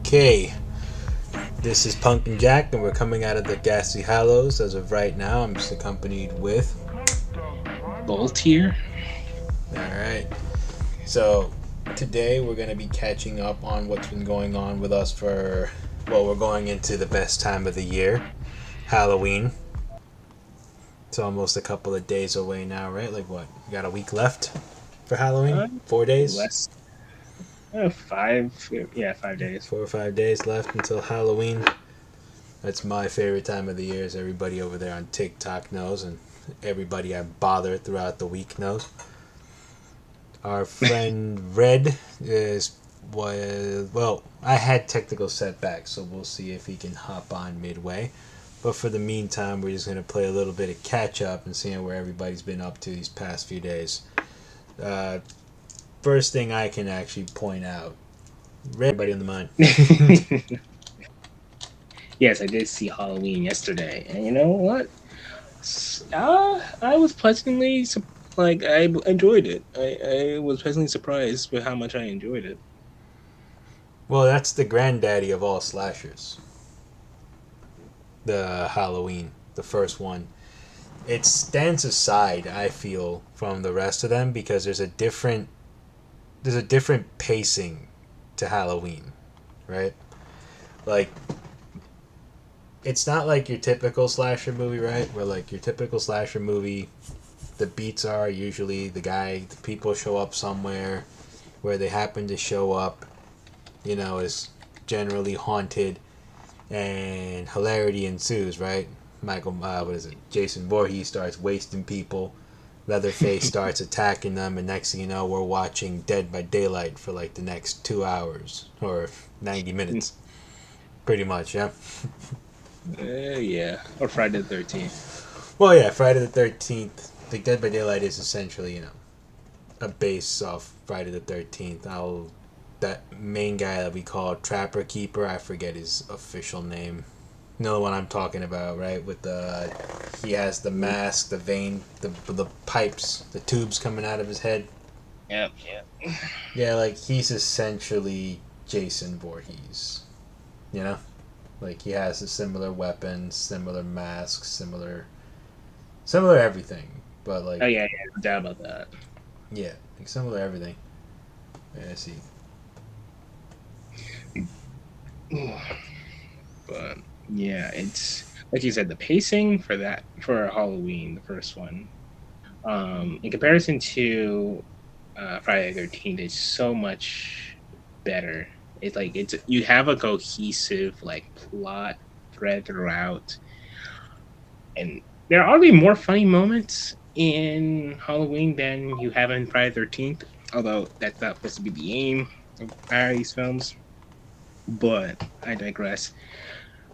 Okay, this is Pumpkin Jack, and we're coming out of the Ghastly Hallows. As of right now, I'm just accompanied with. Bolt here. Alright, so today we're going to be catching up on what's been going on with us for. Well, we're going into the best time of the year, Halloween. It's almost a couple of days away now, right? Like what? You got a week left for Halloween? Uh, 4 days? less 5 days. 4 or 5 days left until Halloween. That's my favorite time of the year, as everybody over there on TikTok knows, and everybody I bother throughout the week knows. Our friend Red well. I had technical setbacks, so we'll see if he can hop on midway. But for the meantime, we're just gonna play a little bit of catch up and seeing where everybody's been up to these past few days. Uh, First thing I can actually point out, Red, everybody on the mind. Yes, I did see Halloween yesterday, and you know what? I was I enjoyed it. I was pleasantly surprised with how much I enjoyed it. Well, that's the granddaddy of all slashers. The Halloween, the first one. It stands aside, I feel, from the rest of them because there's a different pacing to Halloween, right? Like it's not like your typical slasher movie, right? Where like your typical slasher movie, the beats are usually the people show up somewhere where they happen to show up, is generally haunted and hilarity ensues, right? What is it? Jason Voorhees starts wasting people. Leatherface starts attacking them, and next thing you know, we're watching Dead by Daylight for like the next 2 hours or 90 minutes. Pretty much, yeah. Yeah, or Friday the 13th. Well, yeah, Friday the 13th. The Dead by Daylight is essentially, a base off Friday the 13th. That main guy that we call Trapper Keeper, I forget his official name. You know the one I'm talking about, right? He has the mask, the vein, the pipes, the tubes coming out of his head. Yep, yep. Yeah, like he's essentially Jason Voorhees. You know, like he has a similar weapons, similar masks, similar everything. But like, Oh yeah, no doubt about that. yeah, like similar everything. Yeah, I see. But yeah, it's like you said, the pacing for Halloween, the first one, in comparison to Friday the 13th, is so much better. It's like it's you have a cohesive like plot thread throughout, and there are probably more funny moments in Halloween than you have in Friday the 13th. Although that's not supposed to be the aim of these films, but I digress.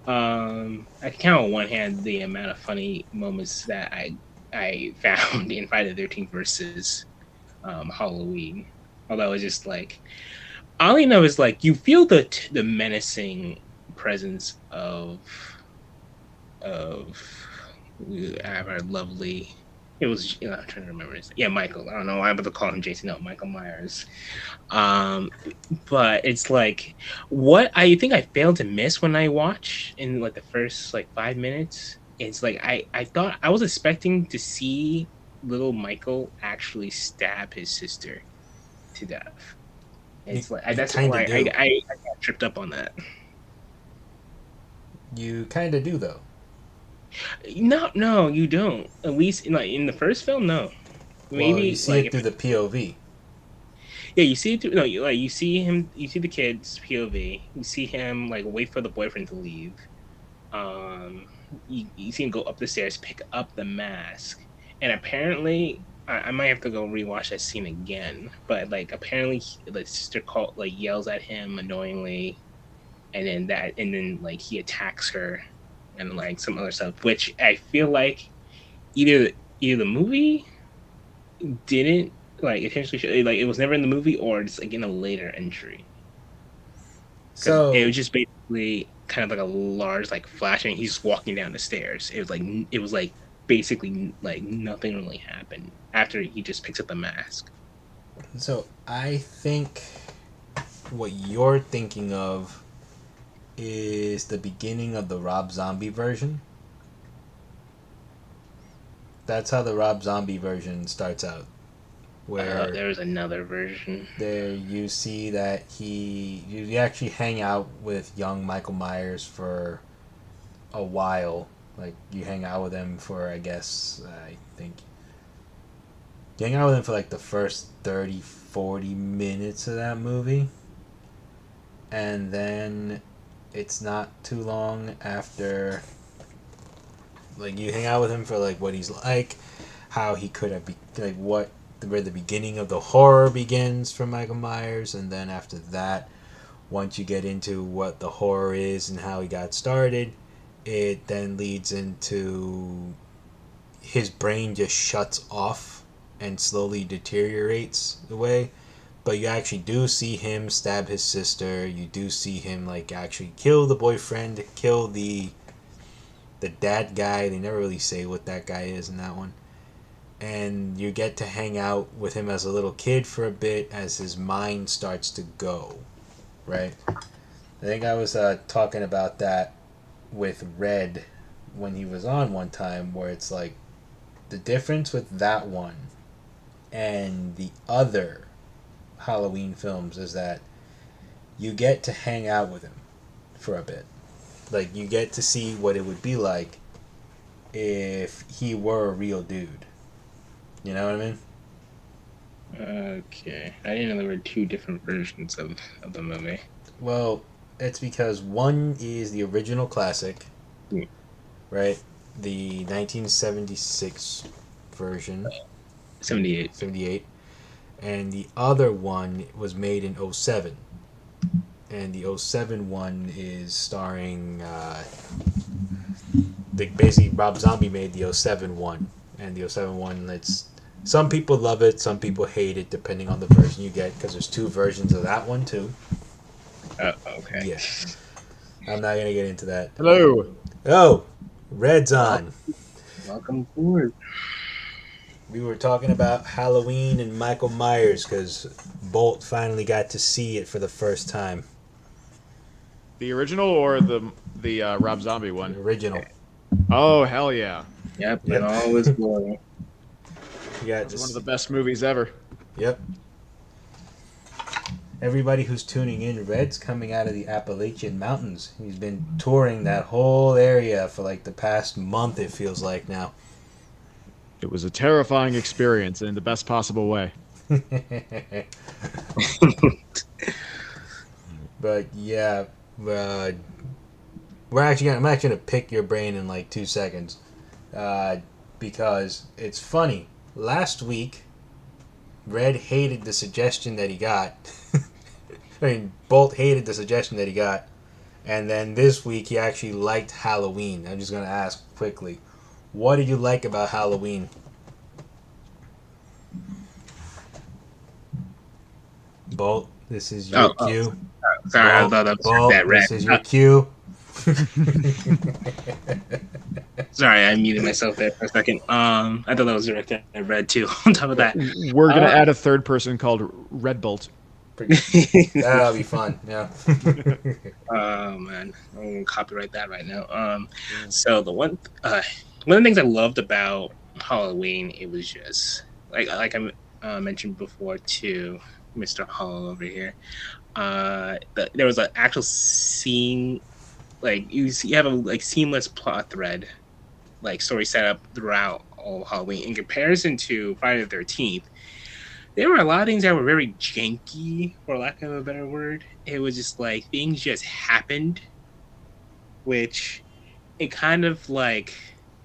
I can count on one hand the amount of funny moments that I found in Friday the 13th versus Halloween. Although it's just like all I know is like you feel the menacing presence of our lovely. It was I'm trying to remember his. Yeah, Michael. I don't know why I'm about to call him Jason. No, Michael Myers. Um, but it's like what I think I failed to miss when I watch in like the first like 5 minutes. It's like I thought I was expecting to see little Michael actually stab his sister to death. You It's like you that's kind of why do. I got tripped up on that. You kind of do though. No, no, you don't. At least in the first film, no. Well, you Maybe see like it if through the POV. yeah, you see it. No, you see him. You see the kid's POV. You see him like wait for the boyfriend to leave. Um, you see him go up the stairs, pick up the mask, and apparently, I might have to go rewatch that scene again. But like, apparently, the sister yells at him annoyingly, and then like he attacks her, and like some other stuff, which I feel like either either the movie didn't like intentionally like it was never in the movie or it's like in a later entry because it So was just basically kind of like a large like flashing. He's walking down the stairs. It was like basically like nothing really happened after he just picks up the mask. So I think what you're thinking of is the beginning of the Rob Zombie version. That's how the Rob Zombie version starts out. Where There's another version. there you see that you actually hang out with young Michael Myers for a while. Like you hang out with him for I guess I think you hang out with him for like the first 30, 40 minutes of that movie. And then it's not too long after like you hang out with him for like what he's like, how he could have like what where the beginning of the horror begins for Michael Myers, and then after that, once you get into what the horror is and how he got started, it then leads into his brain just shuts off and slowly deteriorates away. But you actually do see him stab his sister. You do see him like actually kill the boyfriend, kill the dad guy. They never really say what that guy is in that one. And you get to hang out with him as a little kid for a bit as his mind starts to go, right? I think I was talking about that with Red when he was on one time, where it's like the difference with that one and the other Halloween films is that you get to hang out with him for a bit. Like, you get to see what it would be like if he were a real dude. You know what I mean? Okay. I didn't know there were two different versions of the movie. Well, it's because one is the original classic, right? The 1976 version. 78. 78. And the other one was made in 07. And the 07 one is starring... basically, Rob Zombie made the 07 one. And the 07 one, it's... Some people love it, some people hate it, depending on the version you get, because there's two versions of that one, too. Okay. Yeah. I'm not going to get into that. Hello. Oh, Red's on. Welcome forward. We were talking about Halloween and Michael Myers, because Bolt finally got to see it for the first time. The original or the Rob Zombie one? The original. Oh, hell yeah. Yep. And all is glory. You got It's one of the best movies ever. Yep. Everybody who's tuning in, Red's coming out of the Appalachian Mountains. He's been touring that whole area for like the past month, it feels like now. It was a terrifying experience in the best possible way. But yeah, I'm actually gonna pick your brain in like 2 seconds, because it's funny. Last week, Red hated the suggestion that he got. I mean, Bolt hated the suggestion that he got, and then this week he actually liked Halloween. I'm just gonna ask quickly, what did you like about Halloween? Bolt, this is your cue. Sorry, Bolt, I thought Bolt, that Red. this is your cue. Sorry, I muted myself there for a second. I thought that was directed at Red too. On top of that, We're going to add a third person called Red Bolt. That'll be fun. Yeah. Oh man, I'm gonna copyright that right now. So the one of the things I loved about Halloween, it was just like I mentioned before to Mr. Hall over here. There was an actual scene, like you have a like seamless plot thread, like story set up throughout all Halloween. In comparison to Friday the 13th, there were a lot of things that were very janky, for lack of a better word. It was just like things just happened, which it kind of like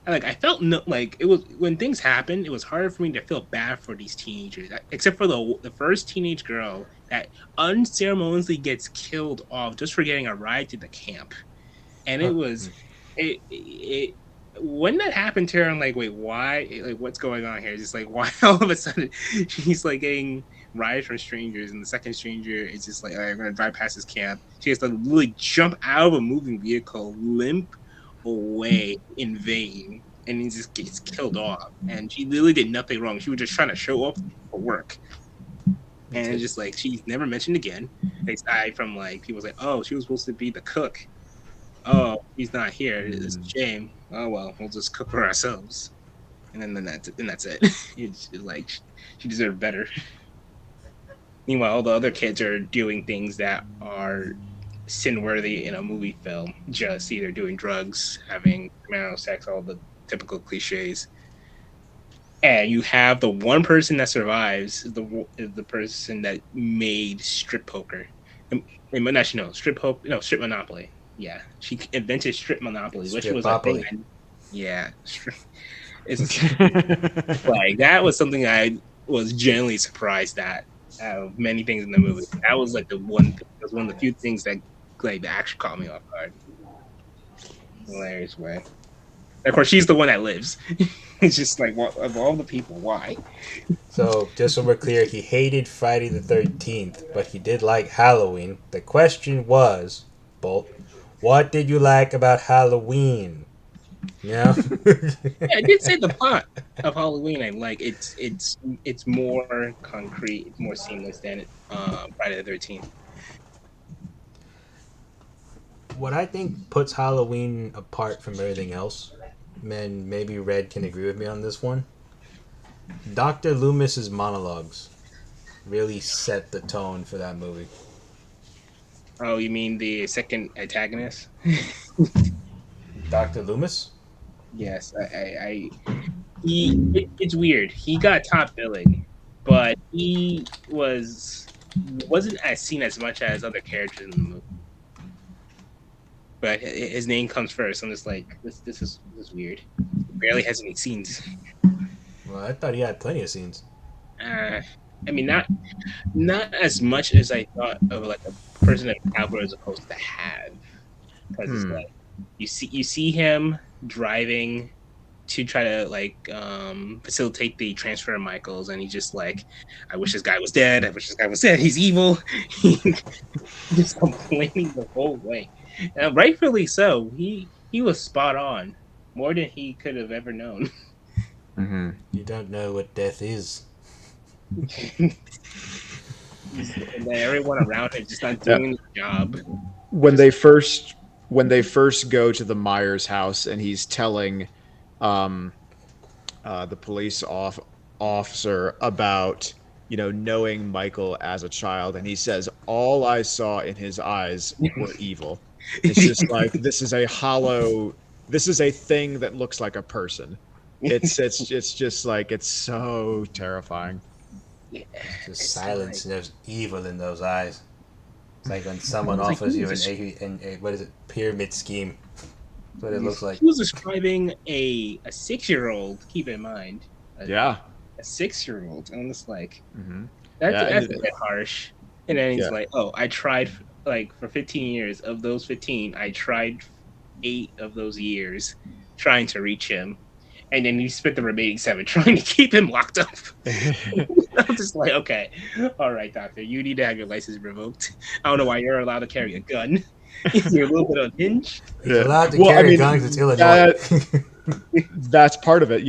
I felt like it was when things happened. It was harder for me to feel bad for these teenagers, except for the first teenage girl that unceremoniously gets killed off just for getting a ride to the camp, and it was it when that happened to her, I'm like, wait, why? Like, what's going on here? Just like, why all of a sudden she's like getting rides from strangers, and the second stranger is just like, all right, I'm gonna drive past this camp. She has to literally jump out of a moving vehicle, limp away in vain, and he just gets killed off. And she literally did nothing wrong. She was just trying to show up for work. And it's just like she's never mentioned again, aside from like people say, oh, she was supposed to be the cook. oh, he's not here. It's a shame. Oh well, we'll just cook for ourselves. And then that's it. It's like she deserved better. Meanwhile, all the other kids are doing things that are sin worthy in a movie film. Just either doing drugs, having marital sex, all the typical cliches. And you have the one person that survives is the person that made strip poker. Actually, no, strip monopoly. Yeah, she invented strip monopoly, which was a thing. Yeah, it's like that was something I was genuinely surprised at. Many things in the movie. That was like that was one of the few things that like that actually caught me off guard. Hilarious way. Of course, she's the one that lives. It's just like, of all the people, why? So, just so we're clear, he hated Friday the 13th, but he did like Halloween. The question was, Bolt, what did you like about Halloween? Yeah. Yeah, I did say the plot of Halloween. I like it's more concrete, it's more seamless than Friday the 13th. What I think puts Halloween apart from everything else, and maybe Red can agree with me on this one, Dr. Loomis's monologues really set the tone for that movie. Oh, you mean the second antagonist? Dr. Loomis? Yes, it's weird. He got top billing, but he wasn't as seen as much as other characters in the movie. But his name comes first. I'm just like, this is weird. He barely has any scenes. Well, I thought he had plenty of scenes. I mean, not as much as I thought of like a person that Cowboy is supposed to have. Because it's like you see him driving to try to like facilitate the transfer of Michaels, and he's just like, I wish this guy was dead. I wish this guy was dead. He's evil. Just complaining the whole way. And rightfully so. He was spot on, more than he could have ever known. Mm-hmm. You don't know what death is. And then everyone around him just not doing the job. When they first go to the Myers house and he's telling the police officer about knowing Michael as a child, and he says all I saw in his eyes were evil. It's just like this is a thing that looks like a person. It's just like it's so terrifying. Yeah, just silence, and there's evil in those eyes. It's like when someone offers you a what is it, pyramid scheme. That's what it looks like. He was describing a 6-year-old. Keep in mind, a 6-year-old, and it's like that's a bit harsh. And then he's like, "Oh, I tried like for 15 years. Of those 15, I tried 8 of those years trying to reach him." And then you spent the remaining 7 trying to keep him locked up. I'm just like, okay, all right, doctor, you need to have your license revoked. I don't know why you're allowed to carry a gun. You're a little bit unhinged. He's allowed to carry guns. It's Illinois. That's part of it.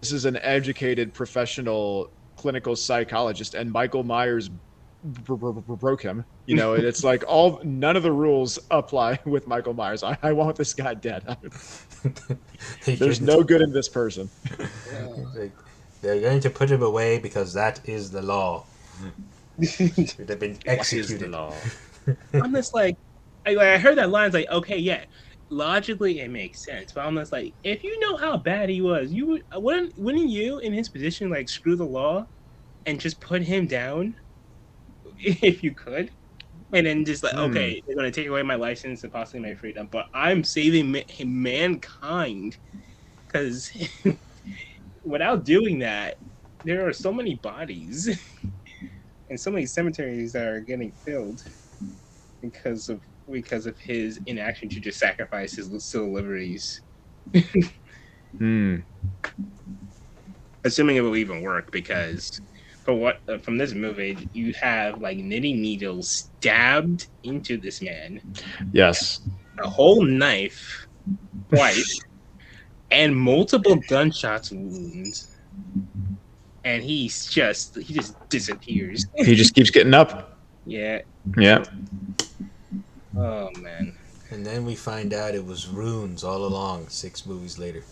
This is an educated, professional, clinical psychologist, and Michael Myers broke him. And it's like none of the rules apply with Michael Myers. I want this guy dead. There's no good in this person. They're going to put him away because that is the law. They've been executed. The law. I'm just like, I heard that line. It's like, okay, yeah, logically it makes sense. But I'm just like, if you know how bad he was, wouldn't you in his position like screw the law and just put him down if you could? And then just like, okay, they're going to take away my license and possibly my freedom, but I'm saving mankind. Because without doing that, there are so many bodies and so many cemeteries that are getting filled because of his inaction to just sacrifice his civil liberties. Assuming it will even work, because from this movie, you have like knitting needles stabbed into this man. Yes. A whole knife twice and multiple gunshots wounds. And he just disappears. He just keeps getting up. Yeah. Yeah. Oh man. And then we find out it was runes all along, 6 movies later.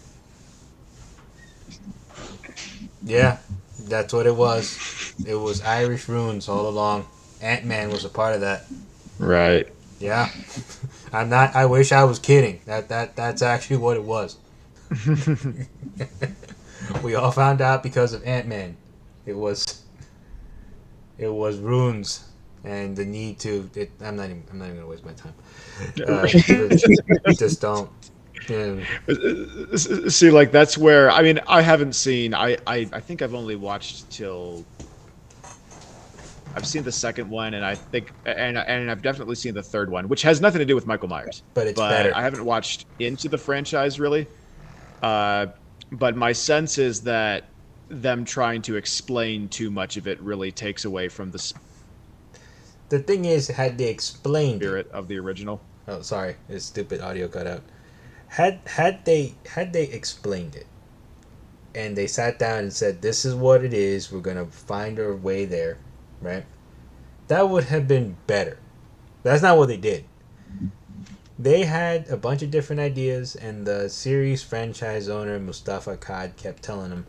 Yeah, that's what it was. It was Irish runes all along. Ant-Man was a part of that. Right. Yeah. I'm not. I wish I was kidding. That's actually what it was. We all found out because of Ant-Man. It was runes and the need to. I'm not even gonna waste my time. Just don't. Yeah. See, like that's where I mean I haven't seen. I think I've only watched till. I've seen the second one, and I think, and I've definitely seen the third one, which has nothing to do with Michael Myers. But it's better. I haven't watched into the franchise really. Uh, but my sense is that them trying to explain too much of it really takes away from the The thing is, had they explained spirit of the original. Oh, sorry, this stupid audio cut out. Had they explained it, and they sat down and said, "This is what it is. We're gonna find our way there," right? That would have been better. That's not what they did. They had a bunch of different ideas, and the series franchise owner Mustafa Kad kept telling them,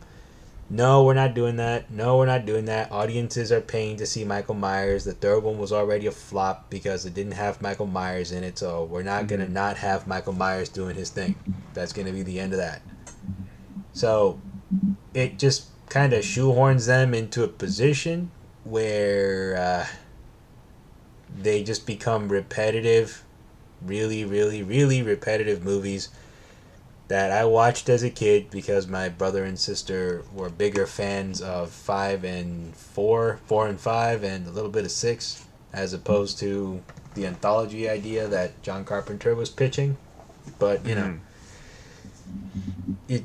"No, we're not doing that. No, we're not doing that. Audiences are paying to see Michael Myers. The third one was already a flop because it didn't have Michael Myers in it, so we're not going to not have Michael Myers doing his thing. That's going to be the end of that." So it just kind of shoehorns them into a position where they just become repetitive, really, really, really repetitive movies that I watched as a kid because my brother and sister were bigger fans of 5 and 4, 4 and 5, and a little bit of 6, as opposed to the anthology idea that John Carpenter was pitching. But, you know, it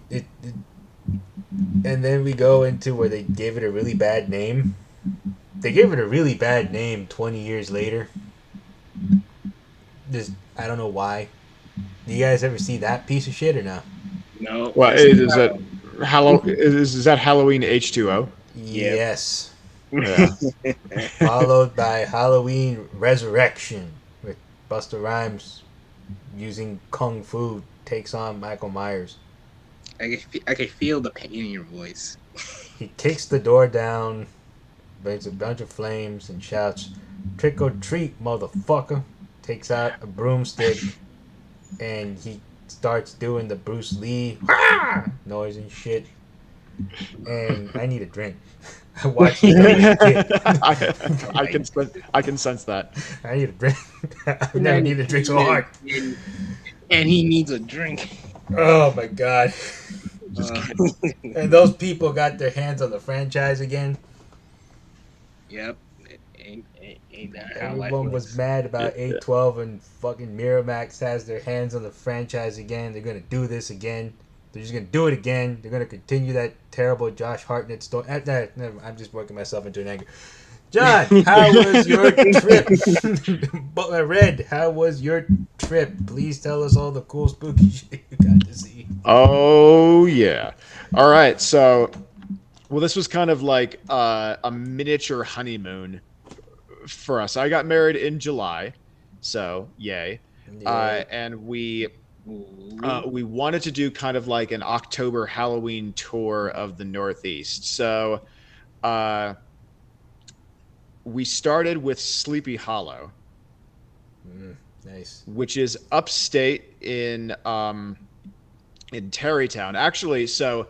and then we go into where they gave it a really bad name. They gave it a really bad name 20 years later. Just, I don't know why. Do you guys ever see that piece of shit or no? No. Well, is that Halloween H2O? Yes. Yeah. Followed by Halloween Resurrection, with Busta Rhymes using kung fu takes on Michael Myers. I can feel the pain in your voice. He kicks the door down, brings a bunch of flames, and shouts, "Trick or treat, motherfucker!" Takes out a broomstick, and he starts doing the Bruce Lee noise and shit. And I need a drink. I watched it as a kid. I can sense that. I need a drink. I've never needed a drink so hard. And he needs a drink. Oh my god. And those people got their hands on the franchise again. Yep. Ain't that how Everyone life was works. mad about 812 and fucking Miramax has their hands on the franchise again. They're gonna do this again. They're just gonna do it again. They're gonna continue that terrible Josh Hartnett story. I'm just working myself into an anger. John, how was your trip? Red, how was your trip? Please tell us all the cool spooky shit you got to see. Oh yeah. All right. So, well, this was kind of like a miniature honeymoon for us. I got married in July, so yay. Yeah. And we wanted to do kind of like an October Halloween tour of the Northeast. So we started with Sleepy Hollow, Nice. which is upstate in Tarrytown. Actually, so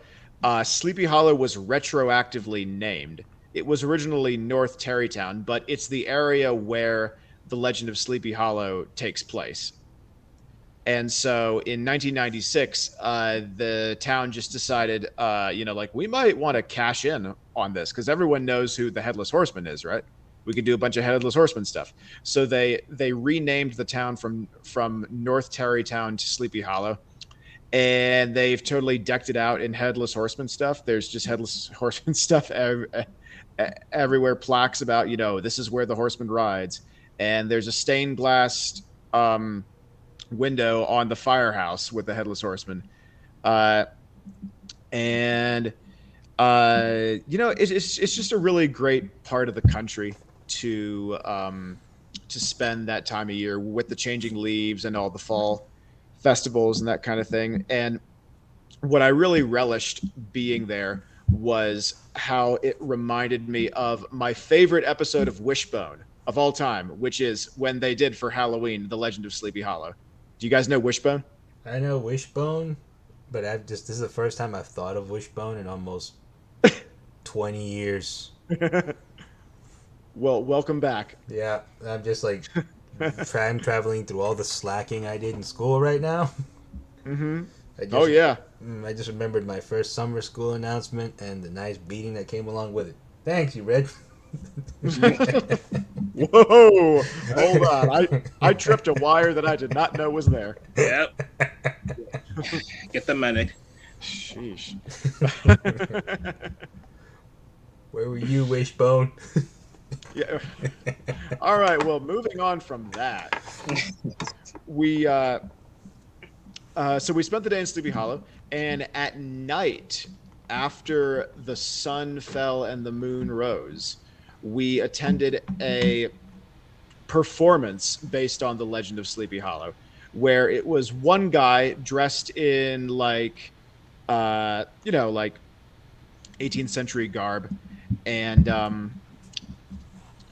Sleepy Hollow was retroactively named. It was originally North Tarrytown, but it's the area where the Legend of Sleepy Hollow takes place. And so in 1996, the town just decided, like we might want to cash in on this because everyone knows who the Headless Horseman is, right? We could do a bunch of Headless Horseman stuff. So they renamed the town from North Tarrytown to Sleepy Hollow. And they've totally decked it out in Headless Horseman stuff. There's just Headless Horseman stuff everywhere, plaques about, this is where the horseman rides. And there's a stained glass window on the firehouse with the Headless Horseman. It's just a really great part of the country to to spend that time of year with the changing leaves and all the fall festivals and that kind of thing. And what I really relished being there was how it reminded me of my favorite episode of Wishbone of all time, which is when they did for Halloween, The Legend of Sleepy Hollow. Do you guys know Wishbone? I know Wishbone, but this is the first time I've thought of Wishbone in almost 20 years. Well, welcome back. Yeah, I'm just like time traveling through all the slacking I did in school right now. Mm-hmm. Oh yeah. I just remembered my first summer school announcement and the nice beating that came along with it. Thanks, you Red. Whoa! Hold on. I tripped a wire that I did not know was there. Yep. Get the medic. Sheesh. Where were you, Wishbone? Yeah. All right. Well, moving on from that, we so we spent the day in Sleepy Hollow, and at night, after the sun fell and the moon rose, we attended a performance based on the Legend of Sleepy Hollow, where it was one guy dressed in like 18th century garb, and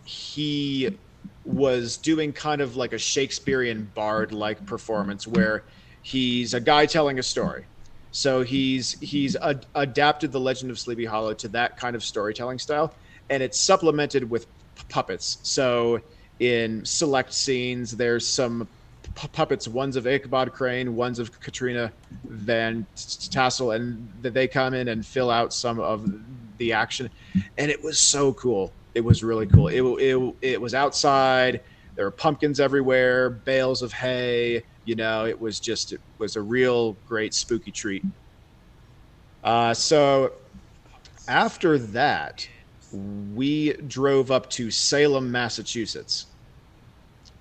he was doing kind of like a Shakespearean bard-like performance where he's a guy telling a story. So he's adapted the Legend of Sleepy Hollow to that kind of storytelling style, and it's supplemented with puppets. So in select scenes, there's some puppets, one's of Ichabod Crane, one's of Katrina Van Tassel, and they come in and fill out some of the action. And it was so cool. It was really cool. It was outside. There were pumpkins everywhere, bales of hay. It was a real great spooky treat. So after that, we drove up to Salem, Massachusetts,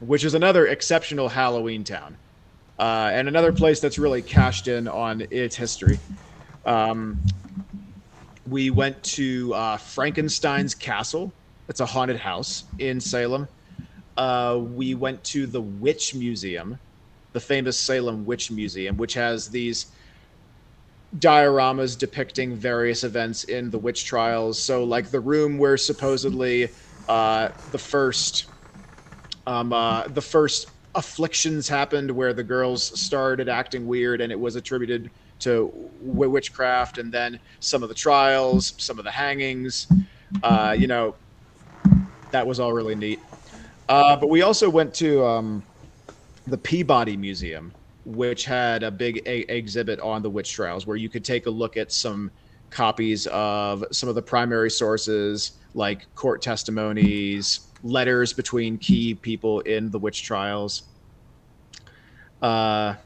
which is another exceptional Halloween town, and another place that's really cashed in on its history. We went to Frankenstein's Castle. It's a haunted house in Salem. We went to the Witch Museum, the famous Salem Witch Museum, which has these dioramas depicting various events in the witch trials. So, like the room where supposedly the first afflictions happened, where the girls started acting weird, and it was attributed to witchcraft, and then some of the trials, some of the hangings. That was all really neat. But we also went to the Peabody Museum, which had a big exhibit on the witch trials, where you could take a look at some copies of some of the primary sources, like court testimonies, letters between key people in the witch trials. And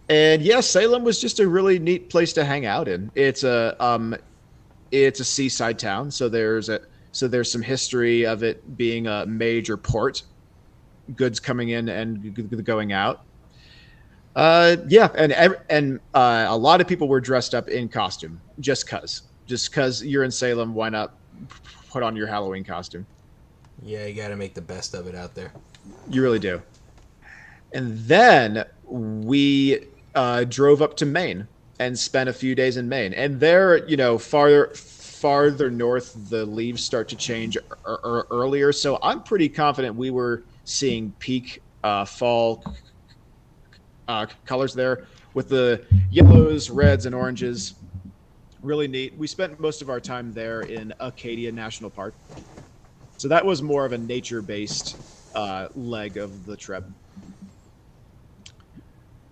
yeah, Salem was just a really neat place to hang out in. It's a seaside town, so there's some history of it being a major port, goods coming in and going out. Yeah, and a lot of people were dressed up in costume just cause you're in Salem. Why not put on your Halloween costume? Yeah, you got to make the best of it out there. You really do. And then we drove up to Maine and spent a few days in Maine. And there, farther north, the leaves start to change earlier. So I'm pretty confident we were seeing peak fall colors there, with the yellows, reds, and oranges. Really neat. We spent most of our time there in Acadia National Park. So that was more of a nature-based leg of the trip.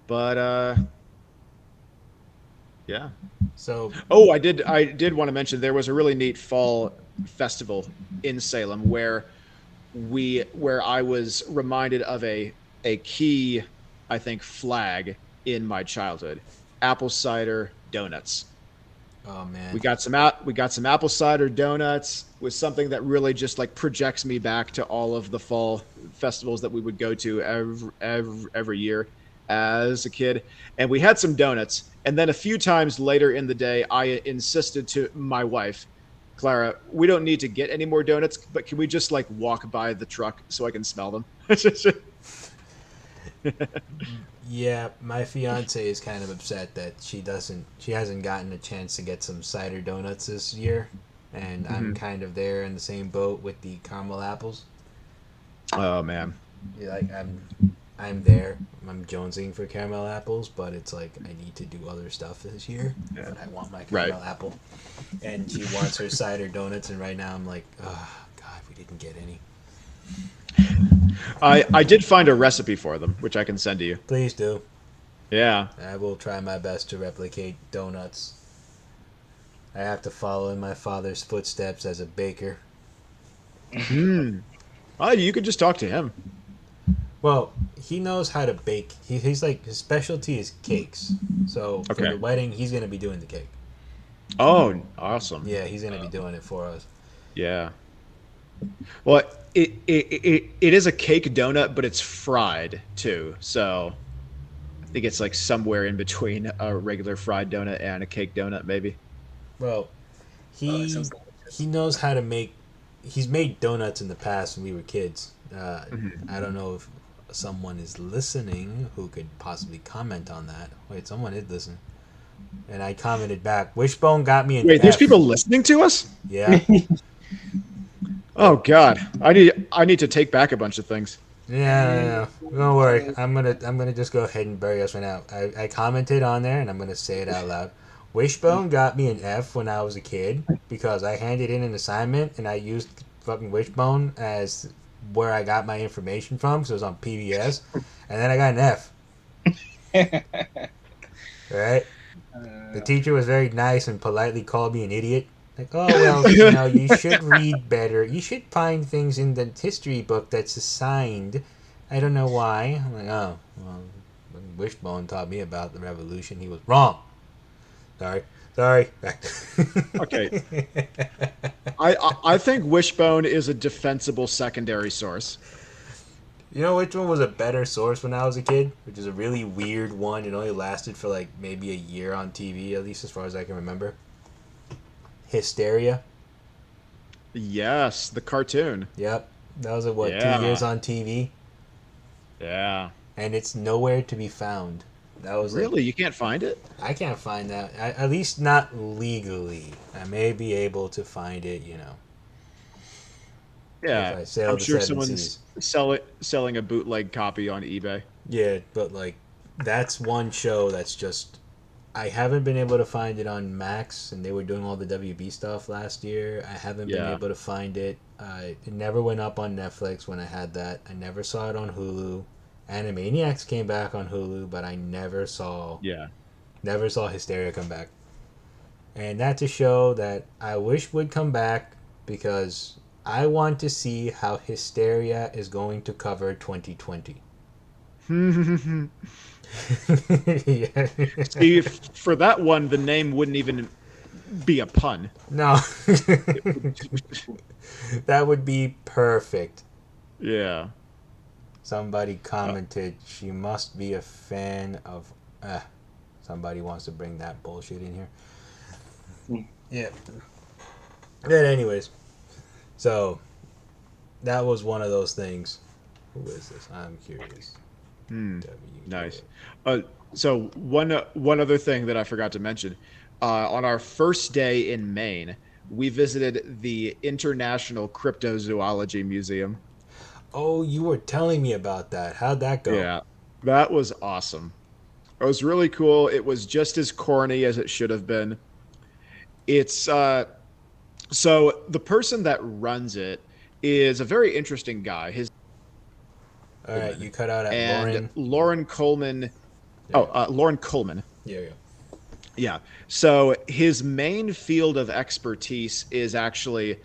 But yeah. So I did want to mention there was a really neat fall festival in Salem where I was reminded of a key, I think, flag in my childhood: apple cider donuts. Oh man, we got some apple cider donuts, with something that really just like projects me back to all of the fall festivals that we would go to every year as a kid. And we had some donuts, and then a few times later in the day, I insisted to my wife Clara, we don't need to get any more donuts, but can we just like walk by the truck so I can smell them? Yeah, my fiance is kind of upset that she hasn't gotten a chance to get some cider donuts this year, and I'm Mhm. kind of there in the same boat with the caramel apples. Oh man. Yeah, like I'm there. I'm jonesing for caramel apples, but it's like I need to do other stuff this year. Yeah. But I want my Right. caramel apple, and she wants her cider donuts, and right now I'm like, oh God, we didn't get any. I did find a recipe for them, which I can send to you. Please do. Yeah. I will try my best to replicate donuts. I have to follow in my father's footsteps as a baker. Hmm. Oh, you could just talk to him. Well, he knows how to bake. He's like his specialty is cakes. So for Okay. the wedding, he's gonna be doing the cake. Oh, awesome. Yeah, he's gonna be doing it for us. Yeah. Well, it is a cake donut, but it's fried too. So I think it's like somewhere in between a regular fried donut and a cake donut, maybe. Well, Oh, that he sounds delicious. he knows how to make. He's made donuts in the past when we were kids. Mhm. I don't know if someone is listening who could possibly comment on that. Wait, someone is listening, and I commented back. Wishbone got me an Wait, there's F. people listening to us? Yeah, Oh God, I need to take back a bunch of things. yeah. Don't worry. I'm gonna just go ahead and bury us right now. I commented on there, and I'm gonna say it out loud. Wishbone got me an F when I was a kid because I handed in an assignment and I used fucking Wishbone as where I got my information from because it was on PBS, and then I got an F. Right? The teacher was very nice and politely called me an idiot. Like, oh well, you should read better. You should find things in the history book that's assigned. I don't know why. I'm like, oh well, when Wishbone taught me about the revolution, he was wrong. Sorry. Back. Okay, I think Wishbone is a defensible secondary source. You know which one was a better source when I was a kid? Which is a really weird one. It only lasted for like maybe a year on TV, at least as far as I can remember. Hysteria. Yes, the cartoon. Yep. That was at what, 2 years Yeah, on TV? yeah. And it's nowhere to be found. That was like, Really, you can't find it? I can't find that. At least not legally. I may be able to find it, if Yeah, I sail I'm the sure seven someone's seas. selling a bootleg copy on eBay. Yeah, but like, that's one show that's just. I haven't been able to find it on Max, and they were doing all the WB stuff last year. I haven't been Yeah, able to find it. It never went up on Netflix when I had that. I never saw it on Hulu. Animaniacs came back on Hulu, but I yeah. never saw Hysteria come back. And that's a show that I wish would come back because I want to see how Hysteria is going to cover 2020. Yeah. See, for that one, the name wouldn't even be a pun. No. It would, That would be perfect. yeah. Somebody Uh, commented she must be a fan of. Somebody wants to bring that bullshit in here. Yeah. But anyways, so that was one of those things. Who is this? I'm curious. hmm, W. nice. Uh, so one other thing that I forgot to mention, on our first day in Maine, we visited the International Cryptozoology Museum. Oh, you were telling me about that. How'd that go? Yeah, that was awesome. It was really cool. It was just as corny as it should have been. It's so the person that runs it is a very interesting guy. His All right, Coleman you cut out at and Lauren. Lauren Coleman. There Oh, you go. Lauren Coleman. There you Yeah. So his main field of expertise is actually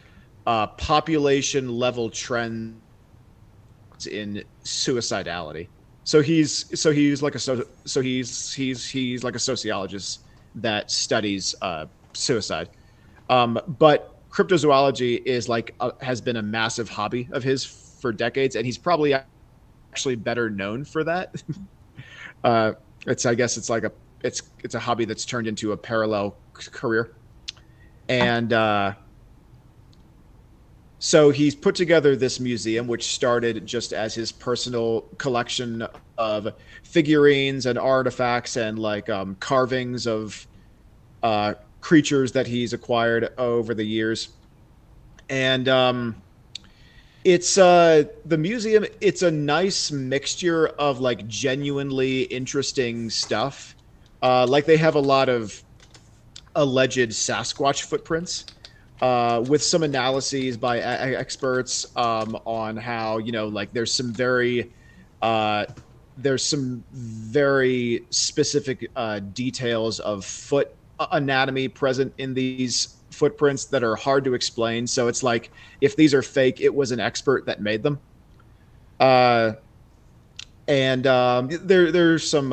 population level trends in suicidality. So he's like a he's like a sociologist that studies suicide. But cryptozoology is like has been a massive hobby of his for decades, and he's probably actually better known for that. uh, it's I guess it's like it's a hobby that's turned into a parallel career, and So he's put together this museum, which started just as his personal collection of figurines and artifacts and like carvings of creatures that he's acquired over the years. And it's the museum. It's a nice mixture of like genuinely interesting stuff. Like they have a lot of alleged Sasquatch footprints, with some analyses by experts on how like uh, there's some very specific details of foot anatomy present in these footprints that are hard to explain. So it's like if these are fake, it was an expert that made them. Uh, and there's some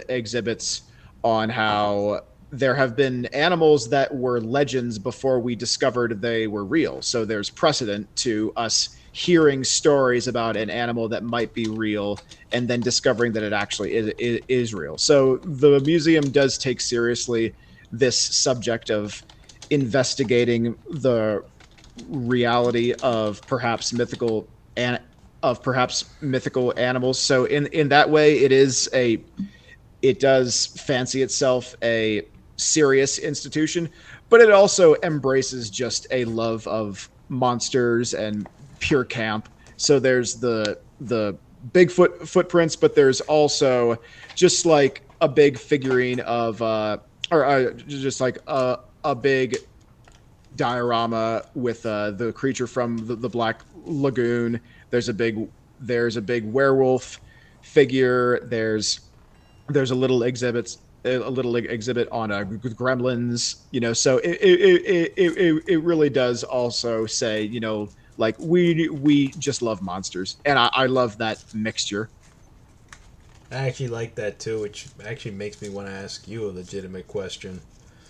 exhibits on how there have been animals that were legends before we discovered they were real. So there's precedent to us hearing stories about an animal that might be real and then discovering that it actually is real. So the museum does take seriously this subject of investigating the reality of perhaps mythical animals. So in that way, it does fancy itself a serious institution, but it also embraces just a love of monsters and pure camp. So there's the Bigfoot footprints, but there's also just like a big figurine of just like a big diorama with the creature from the Black Lagoon. There's a big werewolf figure. There's a little exhibit on gremlins. So it really does also say, like we just love monsters, and I love that mixture. I actually like that too, which actually makes me want to ask you a legitimate question.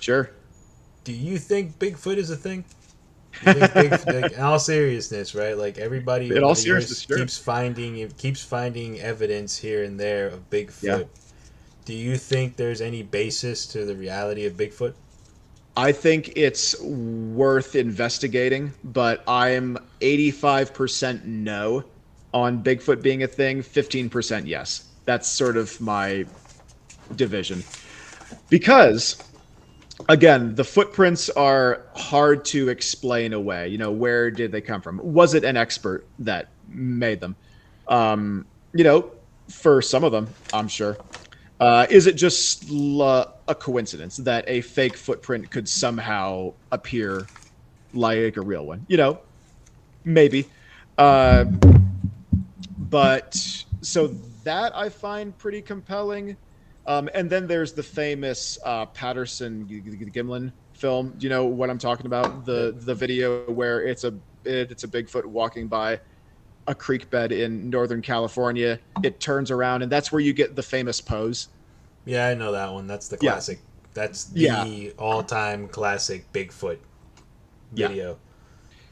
Sure. Do you think Bigfoot is a thing? You think Bigfoot, like, in all seriousness, right? Like everybody In over all the years seriousness, sure. keeps finding evidence here and there of Bigfoot. Yeah. Do you think there's any basis to the reality of Bigfoot? I think it's worth investigating, but I'm 85% no on Bigfoot being a thing, 15% yes. That's sort of my division. Because, again, the footprints are hard to explain away. Where did they come from? Was it an expert that made them? Um, you know, for some of them, I'm sure. Is it just a coincidence that a fake footprint could somehow appear like a real one? Maybe. Uh, but so that I find pretty compelling. And then there's the famous Patterson Gimlin film. Do you know what I'm talking about? The video where it's a Bigfoot walking by a creek bed in Northern California. It turns around, and that's where you get the famous pose. Yeah, I know that one. That's the classic. Yeah. That's the all-time classic Bigfoot video.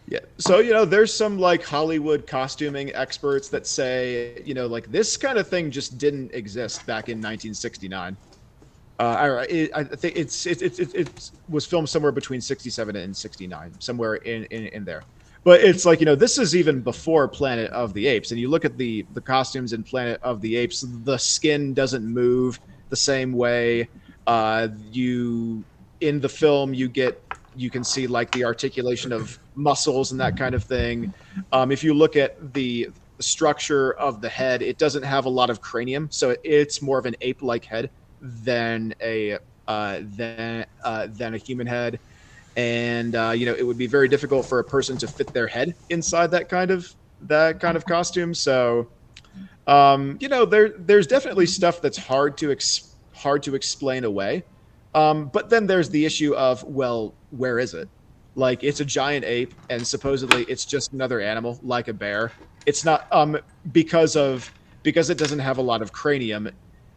Yeah. So, there's some like Hollywood costuming experts that say, like this kind of thing just didn't exist back in 1969. I think it was filmed somewhere between 67 and 69, somewhere in there. But it's like, this is even before Planet of the Apes. And you look at the costumes in Planet of the Apes, the skin doesn't move the same way. In the film, you can see like the articulation of muscles and that kind of thing. If you look at the structure of the head, it doesn't have a lot of cranium. So it's more of an ape-like head than a human head. And it would be very difficult for a person to fit their head inside that kind of costume. So there's definitely stuff that's hard to explain away. But then there's the issue of, well, where is it? Like, it's a giant ape, and supposedly it's just another animal like a bear. It's not because it doesn't have a lot of cranium.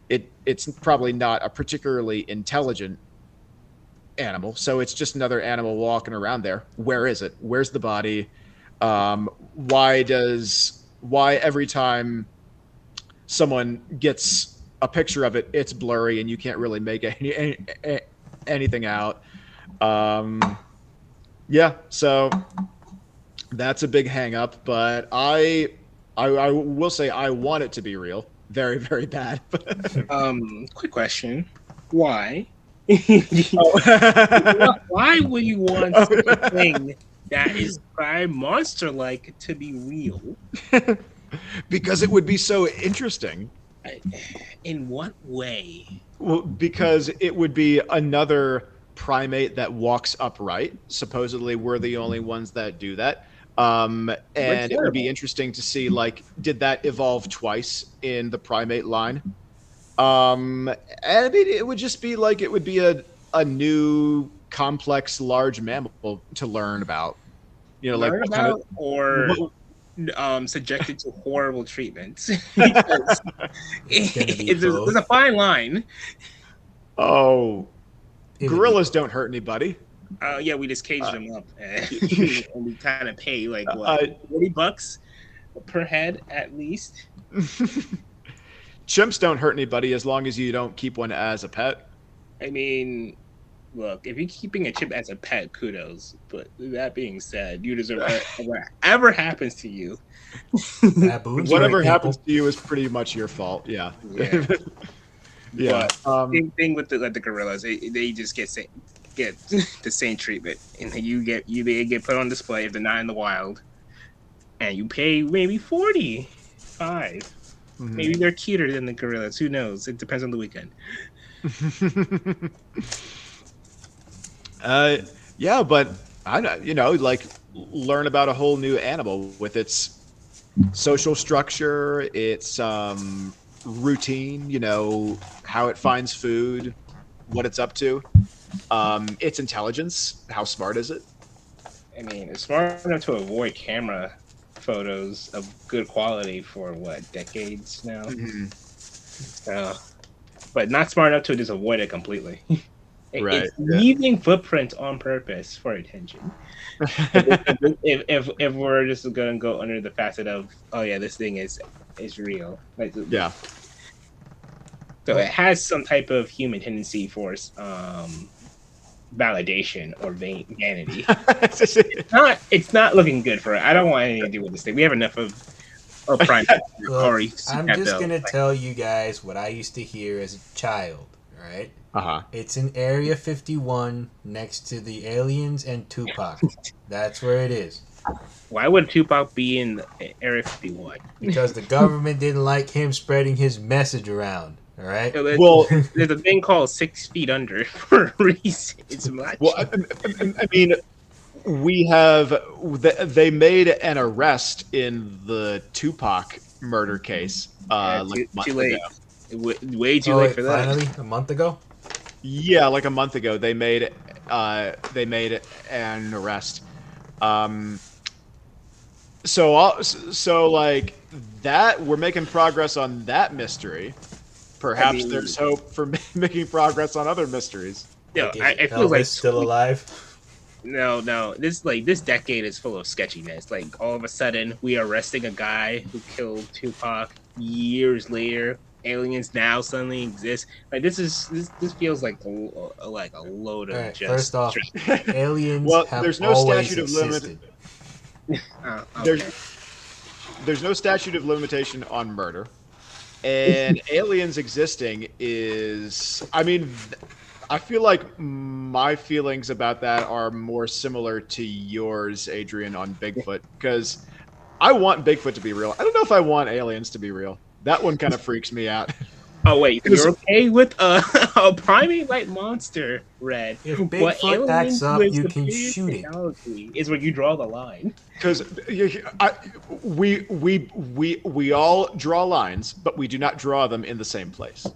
It's probably not a particularly intelligent animal, so it's just another animal walking around there. Where is it? Where's the body? Why every time someone gets a picture of it, it's blurry and you can't really make anything out? Yeah, so that's a big hang up, but I will say I want it to be real. Very, very bad. Quick question: Why? Oh. Why would you want such a thing that is prime monster-like to be real? Because it would be so interesting. I- In what way? Well, because it would be another primate that walks upright. Supposedly, we're the only ones that do that. We're And it would be terrible. interesting to see, like, did that evolve twice in the primate line? And I mean, it would just be like it would be a new complex large mammal to learn about. You know, like Learn what kind of about or what, subjected to horrible treatments because It's gonna be there's both. a fine line. oh, It would be gorillas don't hurt anybody. Yeah, we just caged Uh, them up and we kind of pay like what uh, $40 per head at least. chimps don't hurt anybody as long as you don't keep one as a pet. I mean, look, if you're keeping a chip as a pet, kudos. But that being said, you deserve whatever happens to you. baboons, Whatever right, happens people? to you is pretty much your fault. Yeah. Yeah. Yeah. But same thing with the gorillas. They just get the same treatment, and they get put on display if they're not in the wild, and you pay maybe 45. Maybe they're cuter than the gorillas. Who knows? It depends on the weekend. uh, yeah, but I don't, like learn about a whole new animal with its social structure, its routine, how it finds food, what it's up to, its intelligence, how smart is it? I mean, it's smart enough to avoid camera photos of good quality for what decades now. Uh, but not smart enough to just avoid it completely. Right. It's leaving footprints on purpose for attention. If we're just gonna go under the facet of, oh yeah, this thing is real, like, Yeah. so it has some type of human tendency for validation or vanity. It's not looking good for it. I don't want anything to do with this thing. We have enough of prime. Look, I'm just gonna tell you guys what I used to hear as a child. All right. Uh-huh. It's in Area 51 next to the aliens and Tupac. That's where it is. Why would Tupac be in Area 51? Because the government didn't like him spreading his message around. All right. Well, there's a thing called 6 Feet Under for a reason. It's much. Well, I mean, they made an arrest in the Tupac murder case. Like too late. Way too late for that. Finally, a month ago. Yeah, like a month ago, they made an arrest. So like that, we're making progress on that mystery. Perhaps there's hope for making progress on other mysteries. Yeah, Like, I feel like still alive. No. This decade is full of sketchiness. Like all of a sudden, we are arresting a guy who killed Tupac. Years later, aliens now suddenly exist. Like this feels like a load of All right, just. first off, aliens Well, have there's no always statute of existed. Okay. There's no statute of limitation on murder, and aliens existing is. I mean, I feel like my feelings about that are more similar to yours, Adrian, on Bigfoot, because I want Bigfoot to be real. I don't know if I want aliens to be real. That one kind of freaks me out. Oh wait, you're okay with a primate-like monster, Red? If Bigfoot acts up, you can shoot it. Is where you draw the line. Because we all draw lines, but we do not draw them in the same place. All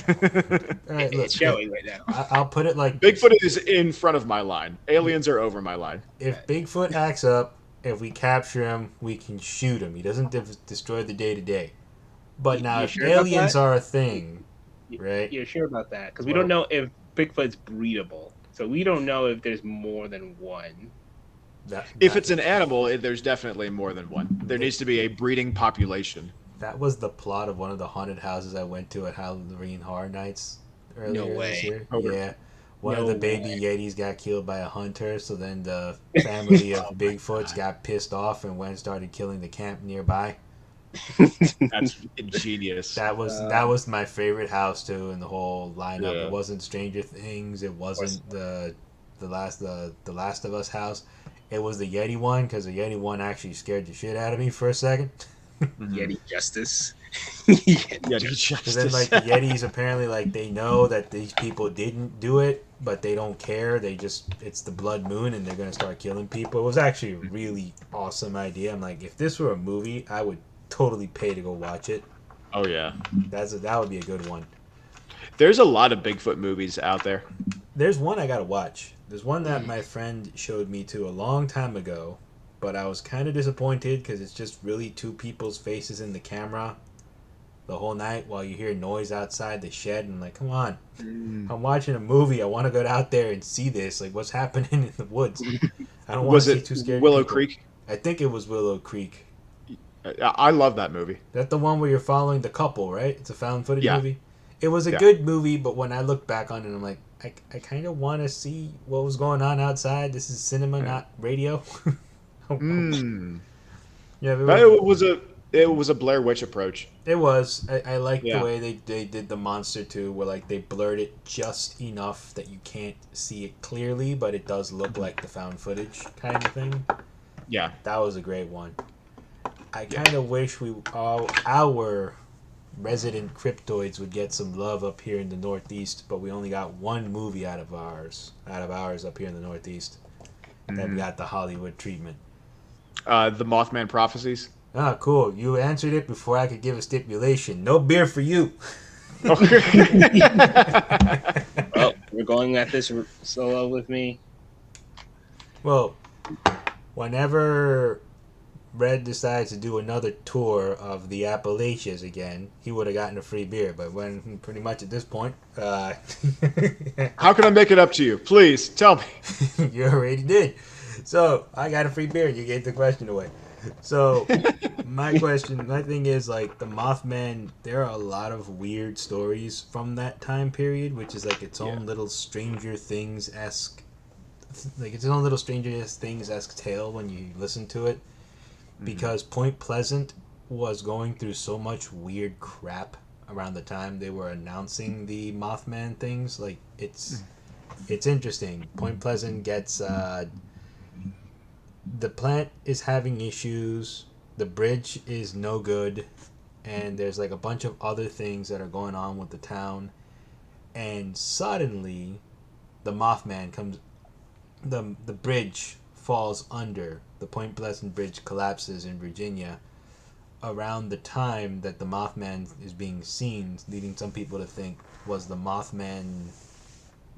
right, look, It's showing right now. I'll put it like Bigfoot is in front of my line. Aliens are over my line. if Bigfoot acts up, if we capture him, we can shoot him. He doesn't destroy the day to day. But now, if sure about aliens that? are a thing, right? You're sure about that? Because we don't know if Bigfoot's breedable, so we don't know if there's more than one. If it's an animal, there's definitely more than one. There needs to be a breeding population. That was the plot of one of the haunted houses I went to at Halloween Horror Nights earlier this year. Oh, yeah, one of No the baby way. Yetis got killed by a hunter, so then the family of Oh my Bigfoots god, got pissed off and went and started killing the camp nearby. that's ingenious. That was my favorite house too in the whole lineup. It Yeah. wasn't Stranger Things. It course. wasn't the Last of Us house. It was the Yeti one because the Yeti one actually scared the shit out of me for a second. Mhm. Yeti justice. Yeti Yeah, justice. Because then like the Yetis apparently like they know that these people didn't do it, but they don't care. They just it's the blood moon and they're gonna start killing people. It was actually a really awesome idea. I'm like, if this were a movie, I would totally pay to go watch it. Oh yeah. That would be a good one. There's a lot of Bigfoot movies out there. There's one I gotta watch. There's one that my friend showed me to a long time ago, but I was kind of disappointed because it's just really two people's faces in the camera the whole night while you hear noise outside the shed. And I'm like, come on, Mm. I'm watching a movie. I want to go out there and see this. Like, what's happening in the woods? I don't want Was to see it two scared Willow people. Creek? I think it was Willow Creek. I love that movie. That's the one where you're following the couple, right? It's a found footage Yeah. movie. It was a Yeah. good movie, but when I look back on it, I'm like, I kind of want to see what was going on outside. This is cinema, Yeah. not radio. Mm. Yeah, But it was a Blair Witch approach. it was. I like Yeah. the way they did the monster too, where like they blurred it just enough that you can't see it clearly, but it does look like the found footage kind of thing. Yeah. That was a great one. I Yeah. kind of wish our resident cryptoids would get some love up here in the Northeast, but we only got one movie out of ours up here in the Northeast that Mhm. got the Hollywood treatment. The Mothman Prophecies. Ah, cool. You answered it before I could give a stipulation. No beer for you. Well, we're going at this solo with me. Well, whenever Red decides to do another tour of the Appalachians again, he would have gotten a free beer. But when pretty much at this point, How can I make it up to you? Please tell me. you already did. So I got a free beer. You gave the question away. So my thing is like the Mothman. There are a lot of weird stories from that time period, which is like its own Yeah. little Stranger Things esque, like its own little Stranger Things esque tale when you listen to it. Because Point Pleasant was going through so much weird crap around the time they were announcing the Mothman things. Like it's interesting. Point Pleasant gets the plant is having issues. The bridge is no good, and there's like a bunch of other things that are going on with the town. And suddenly, the Mothman comes. The bridge falls under. The Point Pleasant Bridge collapses in Virginia around the time that the Mothman is being seen, leading some people to think was the Mothman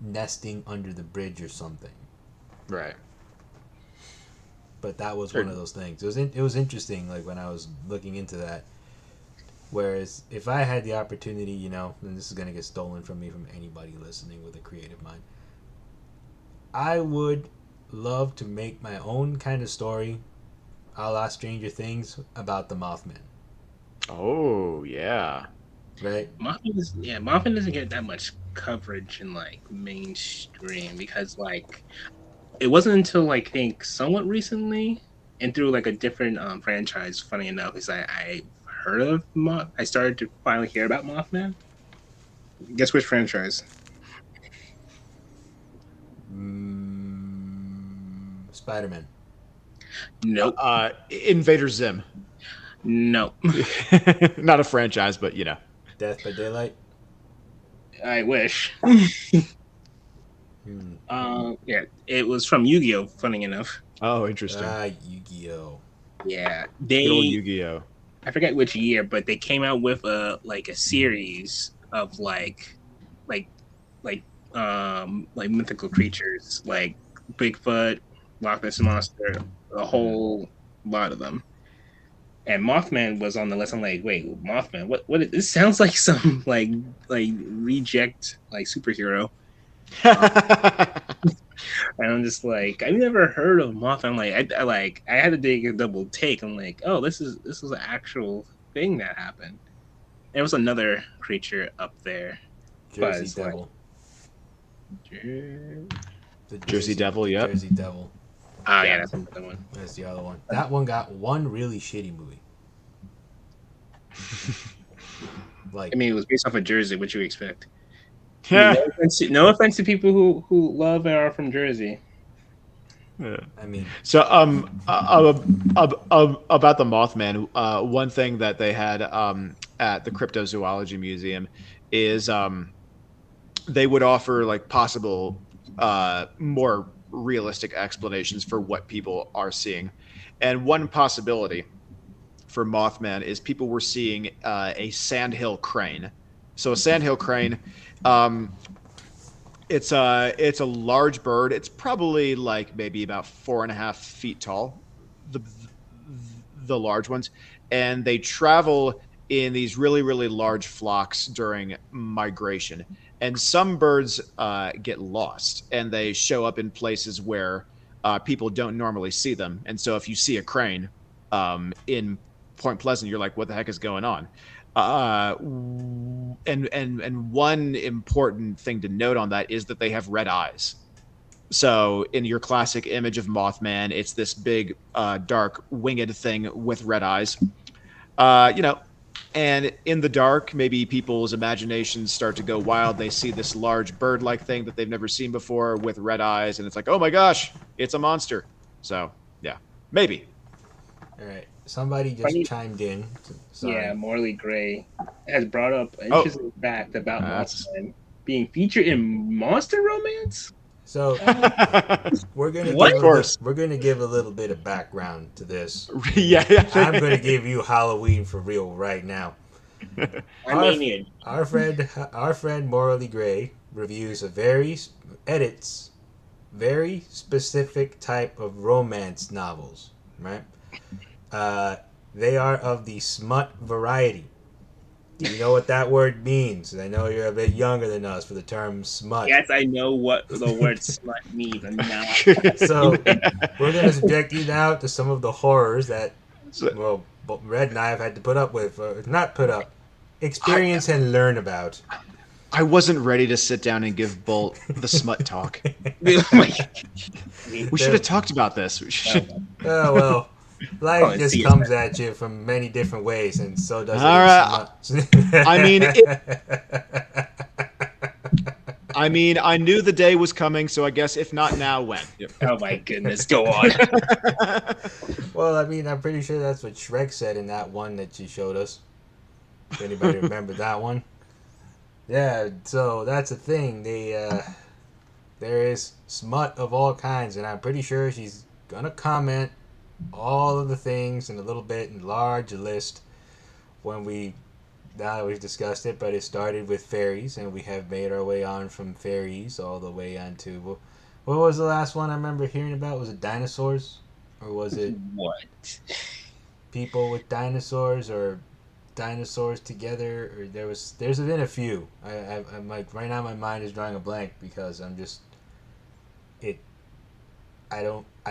nesting under the bridge or something. Right. But that was Sure. one of those things. It was interesting, like when I was looking into that. Whereas if I had the opportunity, and this is gonna get stolen from me from anybody listening with a creative mind, I would love to make my own kind of story, a la Stranger Things, about the Mothman. Oh yeah. Right? Mothman doesn't get that much coverage in like mainstream because like it wasn't until like I think somewhat recently and through like a different franchise. Funny enough, because I heard of I started to finally hear about Mothman. Guess which franchise? Spider-Man. Nope. Invader Zim. Nope. Not a franchise, but Death by Daylight. I wish. Hmm. Yeah, it was from Yu-Gi-Oh. Funny enough. Oh, interesting. Yu-Gi-Oh. Yeah, Good old Yu-Gi-Oh. I forget which year, but they came out with a series of like mythical creatures like Bigfoot, Loch Ness Monster, a whole lot of them. And Mothman was on the list. I'm like, wait, Mothman? What? This sounds like some like reject like superhero. And I'm just like, I've never heard of Mothman. I'm like, I had to dig a double take. I'm like, oh, this is an actual thing that happened. There was another creature up there. Jersey it's like- Devil. The Jersey Devil, yep. Jersey Devil. Oh yeah, that's another one. That's the other one. That one got one really shitty movie. Like, I mean, it was based off of Jersey. What you expect? I Yeah. mean, no offense to people who love and are from Jersey. I mean, So, about the Mothman, one thing that they had at the Cryptozoology Museum is they would offer like possible more realistic explanations for what people are seeing, and one possibility for Mothman is people were seeing a sandhill crane. So a sandhill crane, um, it's a large bird. It's probably like maybe about 4.5 feet tall, the the large ones, and they travel in these really large flocks during migration. And some birds get lost, and they show up in places where people don't normally see them. And so, if you see a crane in Point Pleasant, you're like, "What the heck is going on?" And one important thing to note on that is that they have red eyes. So in your classic image of Mothman, it's this big, dark, winged thing with red eyes. You know, and in the dark, maybe people's imaginations start to go wild. They see this large bird-like thing that they've never seen before with red eyes, and it's like, oh my gosh, it's a monster. So yeah, maybe. all right. Somebody just Funny- chimed in. Sorry. Yeah, Morley Gray has brought up an Oh. interesting fact about That's- Mothman being featured in Monster Romance. So we're gonna What? give Of course. we're gonna give a little bit of background to this. yeah. I'm gonna give you Halloween for real right now. Armenian. Our friend Morally Gray reviews edits very specific type of romance novels, right? They are of the smut variety. You know what that word means? I know you're a bit younger than us for the term smut. Yes, I know what the word slut means. I'm not. So we're going to subject you now to some of the horrors that, So- well, Red and I have had to put up with, not put up, experience and learn about. I wasn't ready to sit down and give Bolt the smut talk. We should have talked about this. We should. Oh, well, life Oh, just see, comes at you from many different ways, and so does All right. smut. I mean, I knew the day was coming, so I guess if not now, when? Oh my goodness, go on. Well, I mean, I'm pretty sure that's what Shrek said in that one that you showed us. If anybody remember that one. Yeah, so that's the thing. There is smut of all kinds, and I'm pretty sure she's gonna comment all of the things in a little bit, enlarge a list now that we've discussed it. But it started with fairies, and we have made our way on from fairies all the way on to what was the last one I remember hearing about? Was it dinosaurs, or was it What? people with dinosaurs, or dinosaurs together? Or there's been a few. I'm like, right now my mind is drawing a blank because I'm just I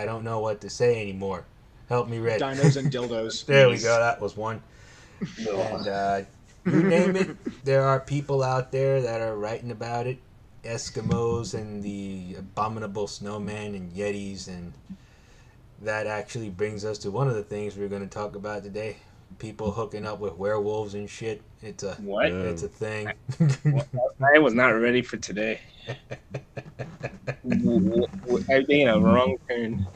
don't know what to say anymore. Help me, Red. Dinos and dildos. There we go. That was one. And you name it, there are people out there that are writing about it. Eskimos and the abominable snowmen and yetis, and that actually brings us to one of the things we're going to talk about today. People hooking up with werewolves and shit. It's a What? It's a thing. I was not ready for today. I made a wrong turn.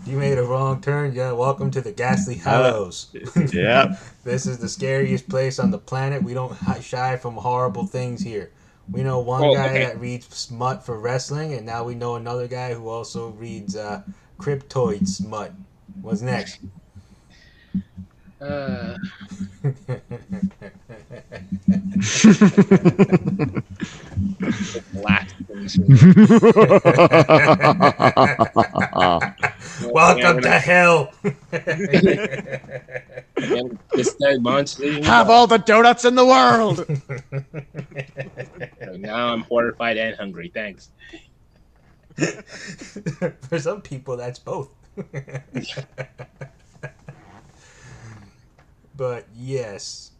You made a wrong turn. Yeah, welcome to the Ghastly Hallows. Yeah. This is the scariest place on the planet. We don't shy from horrible things here. We know one guy that reads smut for wrestling, and now we know another guy who also reads cryptoid smut. What's next? Welcome to hell. Have all the donuts in the world. Now I'm horrified and hungry. Thanks. For some people, that's both. But yes,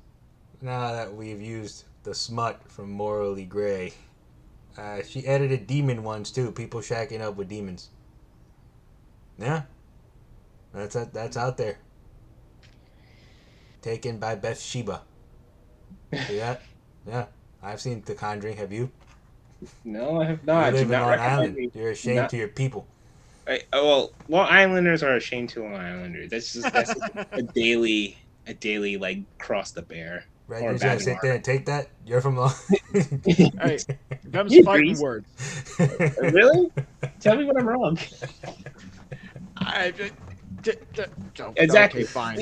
now that we've used the smut from Morally Gray, She edited demon ones too. People shacking up with demons. Yeah, that's out there. Taken by Bathsheba. See that? Yeah, I've seen The Conjuring. Have you? No, I have You not. Do live in not Long recommend Island. me. You're Do ashamed not. to your people. Well, Long Islanders are ashamed to Long Islanders. That's a daily like cross the bear Right? or You're a just gonna badge of sit there honor. and take that? You're from Long. Hey, them's You fighting agrees? words. Really? Tell me when I'm wrong. I, okay, Exactly. fine.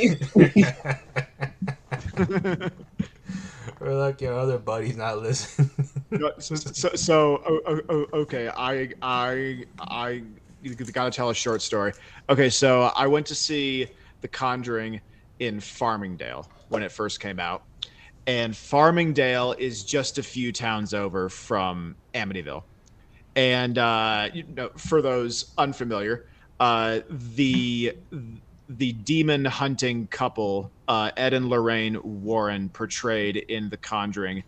We're like your other buddy's not listening. Okay, you gotta tell a short story. Okay, so I went to see The Conjuring in Farmingdale when it first came out, and Farmingdale is just a few towns over from Amityville. And for those unfamiliar, uh, the the demon hunting couple, Ed and Lorraine Warren, portrayed in The Conjuring,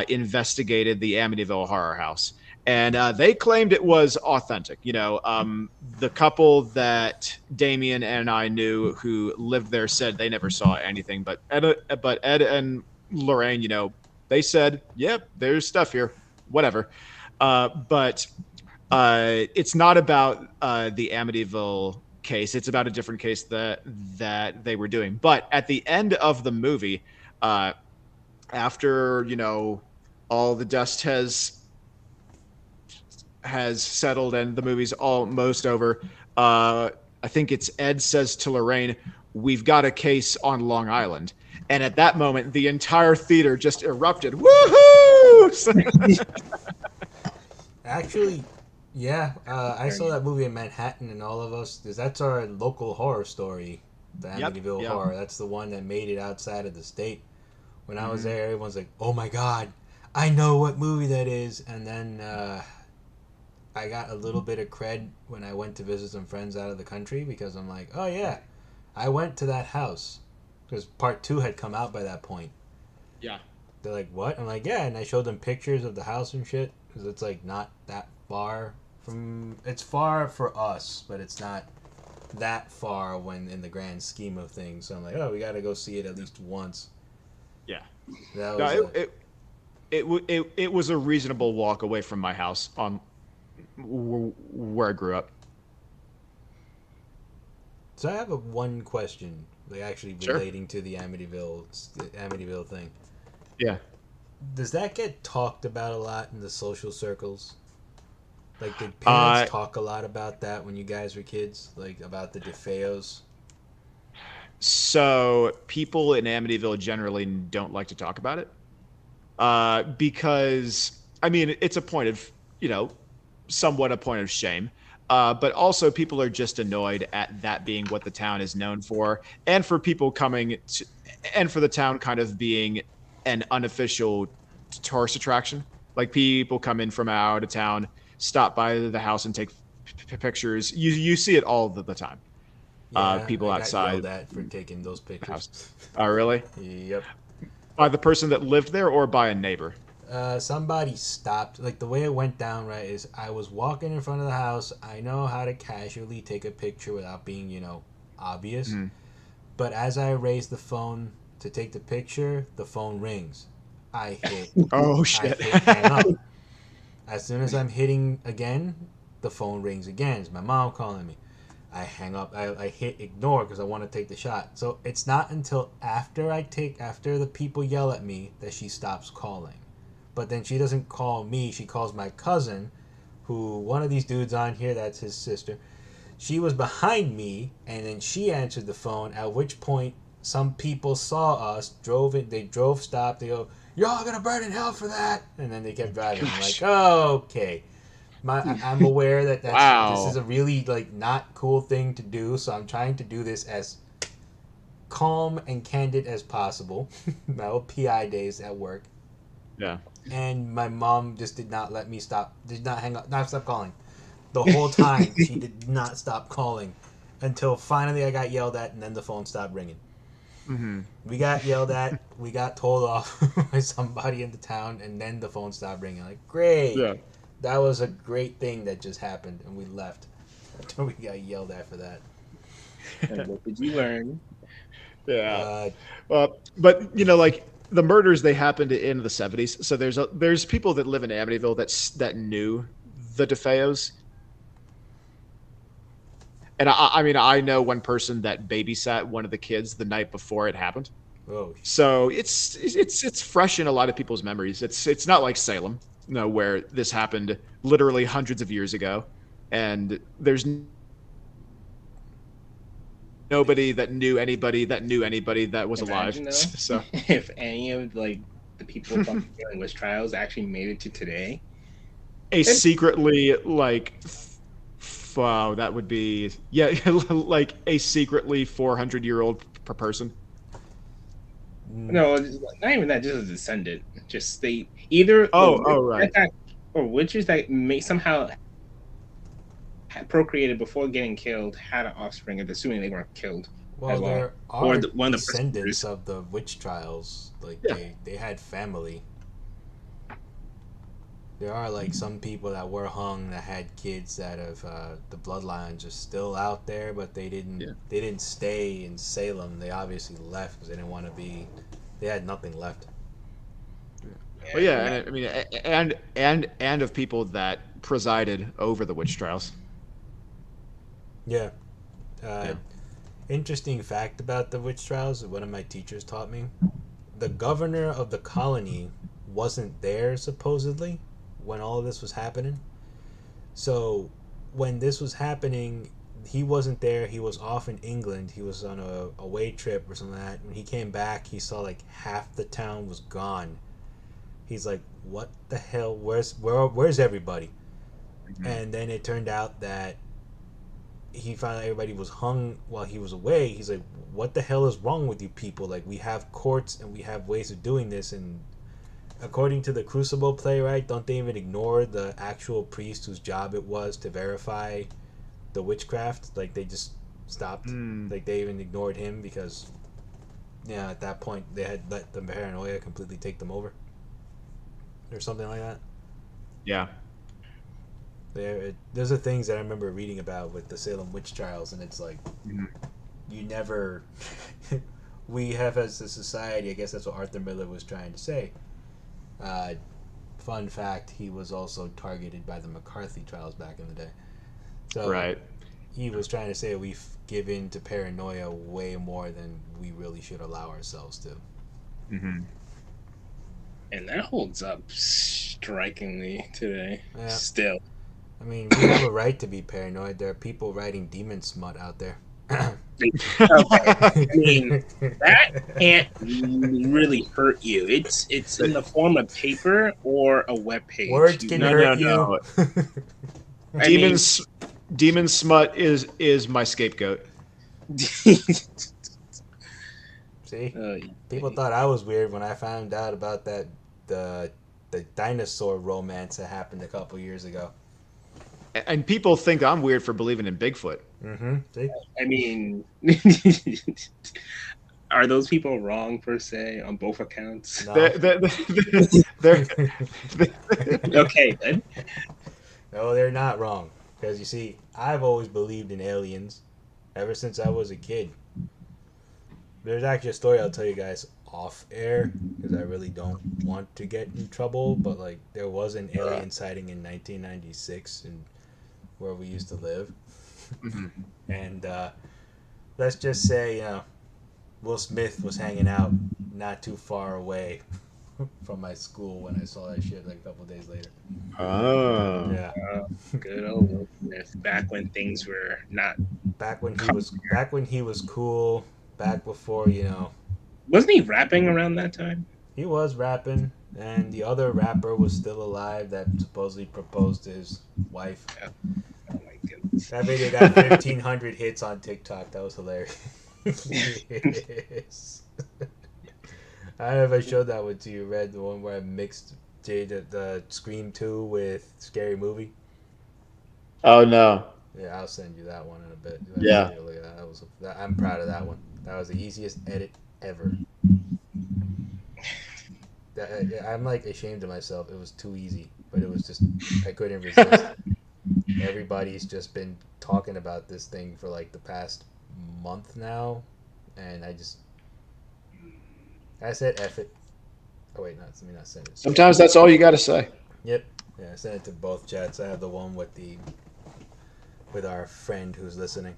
investigated the Amityville horror house, and they claimed it was authentic. The couple that Damien and I knew who lived there said they never saw anything, but Ed and Lorraine, they said, "Yep, there's stuff here, whatever." But it's not about the Amityville case. It's about a different case that they were doing. But at the end of the movie, uh, after all the dust has settled and the movie's almost over, I think it's Ed says to Lorraine, "We've got a case on Long Island." And at that moment, the entire theater just erupted. Woohoo! Actually, yeah, I saw that movie in Manhattan, and all of us, because that's our local horror story, the Amityville Yep. Horror. That's the one that made it outside of the state. When I was Mhm. there, everyone's like, "Oh my god, I know what movie that is." And then I got a little bit of cred when I went to visit some friends out of the country because I'm like, "Oh yeah, I went to that house," because part two had come out by that point. Yeah. They're like, "What?" I'm like, "Yeah," and I showed them pictures of the house and shit because it's like not that far from. It's far for us, but it's not that far when in the grand scheme of things. So I'm like, "Oh, we got to go see it at least once." Yeah. That No, was it was a reasonable walk away from my house on where I grew up. So I have one question, like actually Sure. relating to the Amityville thing. Yeah. Does that get talked about a lot in the social circles? Like, did Uh, parents talk a lot about that when you guys were kids? Like, about the DeFeos? so people in Amityville generally don't like to talk about it, because I mean it's a point of somewhat a point of shame. But also, people are just annoyed at that being what the town is known for, and for people and for the town kind of being an unofficial tourist attraction. Like people come in from out of town, stop by the house, and take pictures. You see it all the time. Yeah, People I got yelled outside at for taking those the house. pictures. Oh, really? Yep. By the person that lived there, or by a neighbor? Somebody stopped. Like, the way it went down, right, is I was walking in front of the house. I know how to casually take a picture without being, obvious. Mhm. But as I raise the phone to take the picture, the phone rings. I hit. Oh I shit! hit hang up. As soon as I'm hitting again, the phone rings again. It's my mom calling me. I hang up. I hit ignore because I want to take the shot. So it's not until after the people yell at me that she stops calling. But then she doesn't call me. She calls my cousin, who one of these dudes on here, that's his sister. She was behind me, and then she answered the phone. At which point, some people saw us, drove it. They drove, stopped. They go, "You're all gonna burn in hell for that!" And then they kept driving. I'm like, Gosh. oh, okay. I'm aware that this is Wow. a really like not cool thing to do, so I'm trying to do this as calm and candid as possible. My old PI days at work, Yeah. and my mom just did not let me stop. Did not hang up. Not stop calling. The whole time she did not stop calling until finally I got yelled at, and then the phone stopped ringing. Mm-hmm. We got yelled at. We got told off by somebody in the town, and then the phone stopped ringing. Like, great, Yeah. that was a great thing that just happened, and we left. Until we got yelled at for that. And what did you learn? Yeah. Uh, But like the murders, they happened in the 70s. So there's people that live in Amityville that knew the DeFeos. And I mean, I know one person that babysat one of the kids the night before it happened. oh, So it's fresh in a lot of people's memories. It's not like Salem, where this happened literally hundreds of years ago, and there's nobody that knew anybody that was alive. Imagine though, So if any of like the people from the Salem witch trials actually made it to today. a secretly like wow, that would be like a secretly 400-year-old per person. No, not even that. Just a descendant. Just they either Right. or witches that may somehow had procreated before getting killed had an offspring, and assuming they weren't killed well, as well, there or are one of the descendants persecutors. of the witch trials. Like Yeah. they had family. There are like some people that were hung that had kids that have the bloodlines are still out there, but Yeah. they didn't stay in Salem. They obviously left because they didn't want to be. They had nothing left. Well, yeah, and I mean, and of people that presided over the witch trials. Yeah. Uh, Yeah. Interesting fact about the witch trials that one of my teachers taught me. The governor of the colony wasn't there supposedly when all of this was happening. So when this was happening, he wasn't there. He was off in England. He was on a away trip or something like that. When he came back, he saw like half the town was gone. He's like, "What the hell? Where's everybody?" Mm-hmm. And then it turned out that he found out everybody was hung while he was away. He's like, "What the hell is wrong with you people? Like, we have courts and we have ways of doing this." And according to the Crucible playwright, don't they even ignore the actual priest whose job it was to verify the witchcraft? Like, they just stopped. Mm. Like, they even ignored him because, yeah, at that point they had let the paranoia completely take them over, or something like that. Yeah. Those are things that I remember reading about with the Salem witch trials, and it's like, Mm-hmm. you never. We have as a society, I guess that's what Arthur Miller was trying to say. Uh, Fun fact: he was also targeted by the McCarthy trials back in the day. So Right. he was trying to say we've given to paranoia way more than we really should allow ourselves to. Mm-hmm. And that holds up strikingly today. Yeah. Still, I mean, we have a right to be paranoid. There are people writing demon smut out there. okay. I mean, that can't really hurt you. It's in the form of paper or a web page. Words can No, hurt no, you. I mean, Demon smut is my scapegoat. See, uh, people thought I was weird when I found out about that the dinosaur romance that happened a couple years ago. And people think I'm weird for believing in Bigfoot. Mm-hmm. See, I mean, are those people wrong per se on both accounts? no, They're Okay, then. no, they're not wrong. Because you see, I've always believed in aliens ever since I was a kid. There's actually a story I'll tell you guys off air because I really don't want to get in trouble. But like, there was an alien sighting in 1996 in where we used to live, Mhm. and let's just say, Will Smith was hanging out not too far away from my school when I saw that shit like a couple days later. Oh. Yeah, Good old Will Smith, back when things were not. back when he was cool, back before Wasn't he rapping around that time? he was rapping, and the other rapper was still alive that supposedly proposed to his wife. Oh my goodness. That video got 1,500 hits on TikTok. That was hilarious. I don't know if I showed that one to you, Red, the one where I mixed the Scream 2 with Scary Movie. Oh no. Yeah, I'll send you that one in a bit. Yeah. I'm proud of that one. That was the easiest edit ever. I'm like ashamed of myself. It was too easy, but it was just I couldn't resist. Everybody's just been talking about this thing for like the past month now, and I said F it. Oh wait, not let me not send it. Sometimes that's all you got to say. Yep. Yeah, I sent it to both chats. I have the one with our friend who's listening.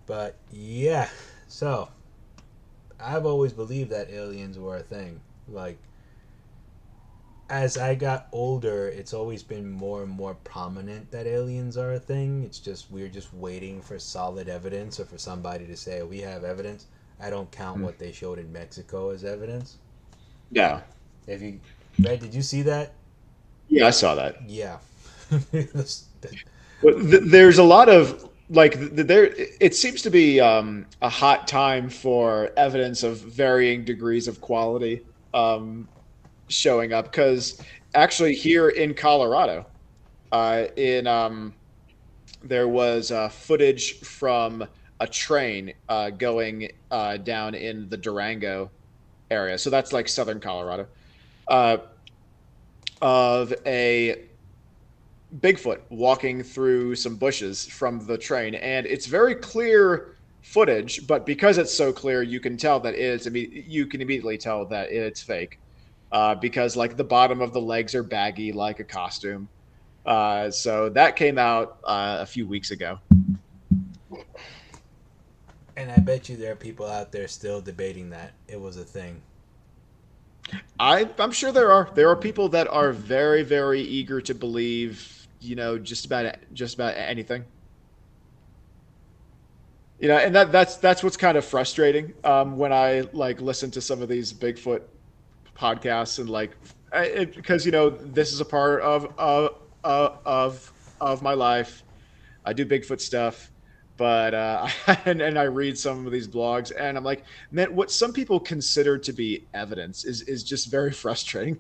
But yeah, so I've always believed that aliens were a thing. Like as I got older, it's always been more and more prominent that aliens are a thing. It's just we're just waiting for solid evidence or for somebody to say we have evidence. I don't count what they showed in Mexico as evidence. Yeah. If you Red, did you see that? Yeah, I saw that. Yeah. But there's a lot of like there. It seems to be a hot time for evidence of varying degrees of quality showing up because actually here in Colorado, in there was footage from a train going down in the Durango area. So that's like southern Colorado. Uh, of a Bigfoot walking through some bushes from the train, and it's very clear footage. But because it's so clear, you can tell that you can immediately tell that it's fake, because like the bottom of the legs are baggy like a costume. So that came out a few weeks ago. And I bet you there are people out there still debating that it was a thing. I'm sure there are people that are very very eager to believe just about anything. And that's what's kind of frustrating when I like listen to some of these Bigfoot podcasts and like because this is a part of my life. I do Bigfoot stuff, but and I read some of these blogs, and I'm like, man, what some people consider to be evidence is just very frustrating.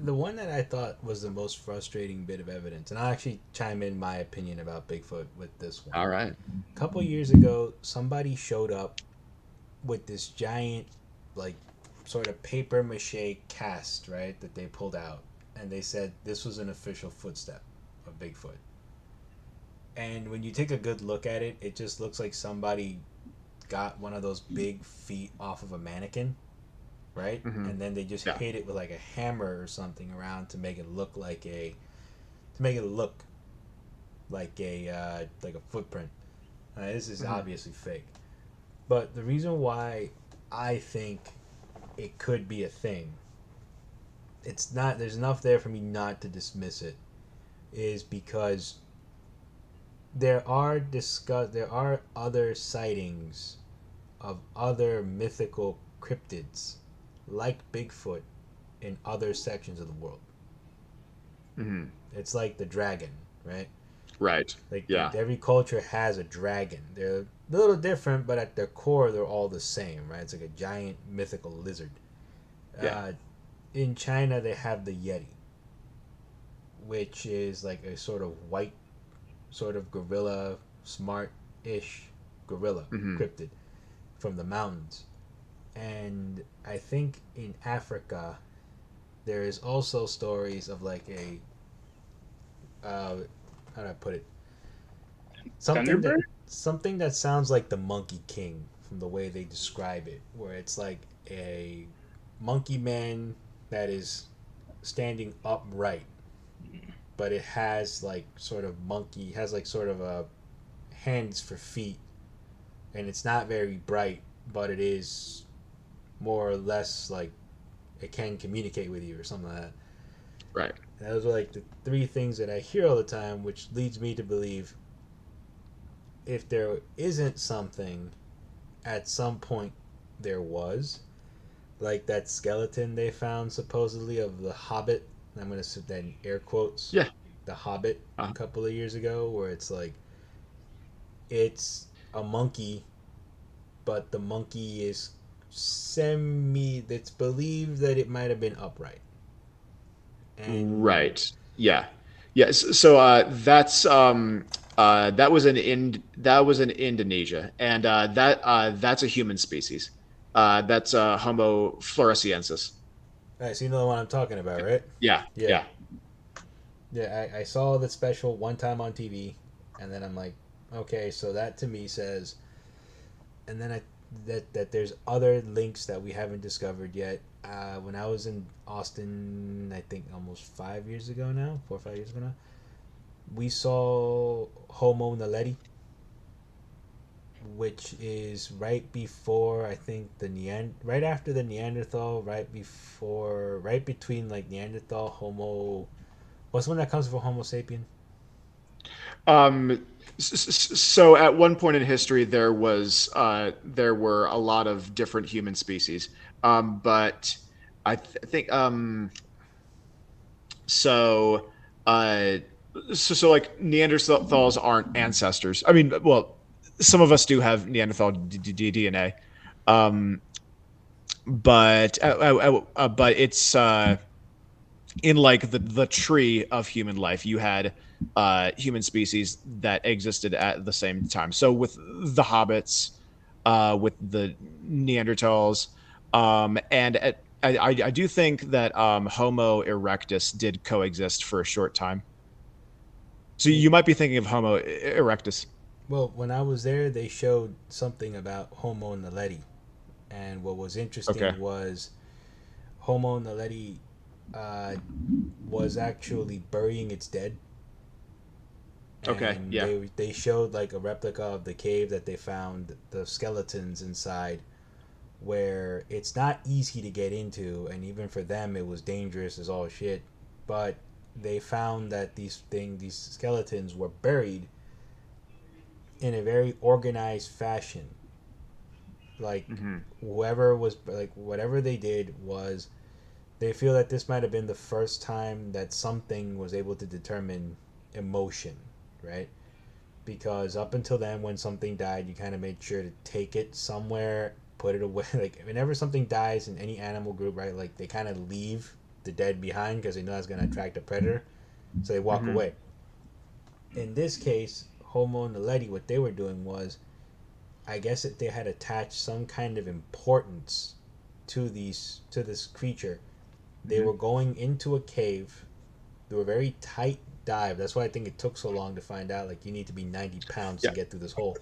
The one that I thought was the most frustrating bit of evidence, and I'll actually chime in my opinion about Bigfoot with this one. All right. A couple years ago, somebody showed up with this giant, like, sort of paper mache cast, right, that they pulled out, and they said this was an official footstep of Bigfoot. And when you take a good look at it, it just looks like somebody got one of those big feet off of a mannequin, right? Mm-hmm. And then they just Yeah. hit it with like a hammer or something around to make it look like to make it look like a footprint. This is Mm-hmm. obviously fake. But the reason why I think it could be a thing, it's not. There's enough there for me not to dismiss it, is because there are other sightings of other mythical cryptids like Bigfoot in other sections of the world. Mm-hmm. It's like the dragon, right? Right. Like Yeah. every culture has a dragon. They're a little different, but at their core, they're all the same, right? It's like a giant mythical lizard. Yeah. In China, they have the Yeti, which is like a sort of white, sort of gorilla, smart-ish gorilla Mm-hmm. cryptid from the mountains. And I think in Africa, there is also stories of like how do I put it? Something that Thunderbird? something that sounds like the Monkey King from the way they describe it, where it's like a monkey man that is standing upright, but it has like sort of monkey has like sort of a hands for feet, and it's not very bright, but it is more or less like it can communicate with you or something like that. Right. And those are like the three things that I hear all the time, which leads me to believe if there isn't something, at some point there was. Like that skeleton they found supposedly of the Hobbit. I'm going to put that in air quotes. Yeah. The Hobbit Uh-huh. a couple of years ago, where it's like, it's a monkey, but the monkey is it's believed that it might have been upright. And Right. Yeah. Yes. So that's that was in Indonesia, and that's a human species. That's Homo floresiensis. All right, so you know the one I'm talking about, right? Yeah, Yeah, yeah. yeah. I saw the special one time on TV, and then I'm like, okay, so that to me says, and then I that there's other links that we haven't discovered yet. When I was in Austin, I think almost 5 years ago now, 4 or 5 years ago now, we saw Homo naledi, which is right before I think right after the Neanderthal, right between like Neanderthal, Homo. What's the one that comes before Homo sapien? Um, so at one point in history, there were a lot of different human species, but think so. Uh, so like Neanderthals aren't ancestors. I mean, well, some of us do have Neanderthal DNA, um, but it's in like the tree of human life. You had human species that existed at the same time. So with the hobbits, with the Neanderthals, and I do think that Homo erectus did coexist for a short time. So you might be thinking of Homo erectus. Well, when I was there, they showed something about Homo naledi, and what was Okay. interesting was Homo naledi uh, was actually burying its dead, Okay. and Yeah. they showed like a replica of the cave that they found the skeletons inside, where it's not easy to get into, and even for them it was dangerous as all shit. But they found that these skeletons were buried in a very organized fashion. Like Hmm. whoever was like whatever they did was they feel that this might have been the first time that something was able to determine emotion, right? Because up until then, when something died, you kind of made sure to take it somewhere, put it away. Like whenever something dies in any animal group, right? Like they kind of leave the dead behind because they know that's going to attract a predator, so they walk Hmm. away. In this case, Homo naledi, what they were doing was, I guess that they had attached some kind of importance to this creature. They Hmm. were going into a cave. They were very tight dive. That's why I think it took so long to find out. Like you need to be 90 pounds to Yeah. get through this hole.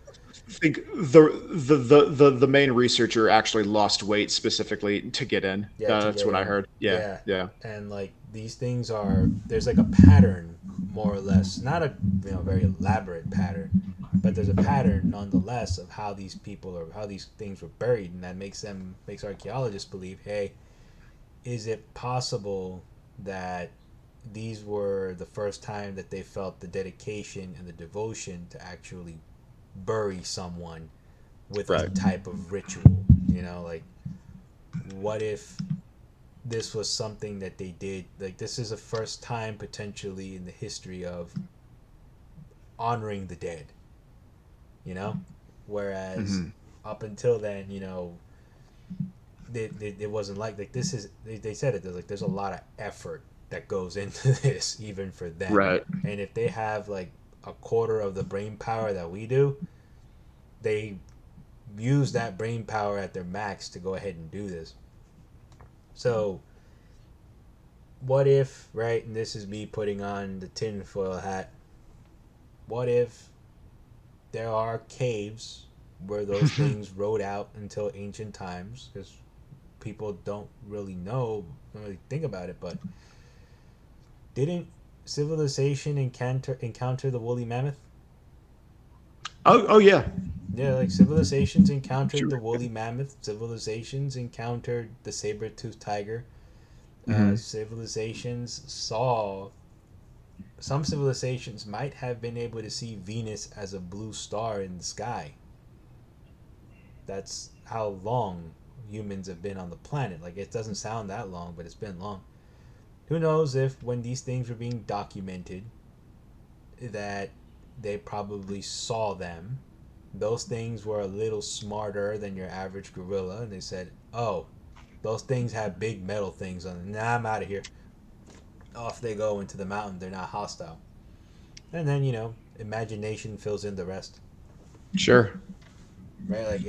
I think the main researcher actually lost weight specifically to get in. Yeah, to That's get what I in. heard. Yeah, Yeah, yeah. and like these things are there's like a pattern more or less, not a very elaborate pattern, but there's a pattern nonetheless of how these people or how these things were buried, and that makes archaeologists believe, hey, is it possible that these were the first time that they felt the dedication and the devotion to actually bury someone with a Right. type of ritual? Like what if this was something that they did? Like this is the first time potentially in the history of honoring the dead, you know? Whereas Hmm. up until then, it wasn't like this is they said it, there's a lot of effort that goes into this even for them, Right. and if they have like a quarter of the brain power that we do, they use that brain power at their max to go ahead and do this. So what if, right, and this is me putting on the tinfoil hat, what if there are caves where those things rode out until ancient times? Because people don't really think about it, but didn't civilization encounter the woolly mammoth? Oh yeah. Yeah, like civilizations encountered Sure. the woolly mammoth. Civilizations encountered the saber-toothed tiger. Hmm. Civilizations saw Some civilizations might have been able to see Venus as a blue star in the sky. That's how long humans have been on the planet. Like it doesn't sound that long, but it's been long. Who knows if when these things were being documented that they probably saw them. Those things were a little smarter than your average gorilla, and they said, "Oh, those things have big metal things on them. Nah, I'm out of here." Off they go into the mountain. They're not hostile. And then imagination fills in the rest. Sure. Right? Like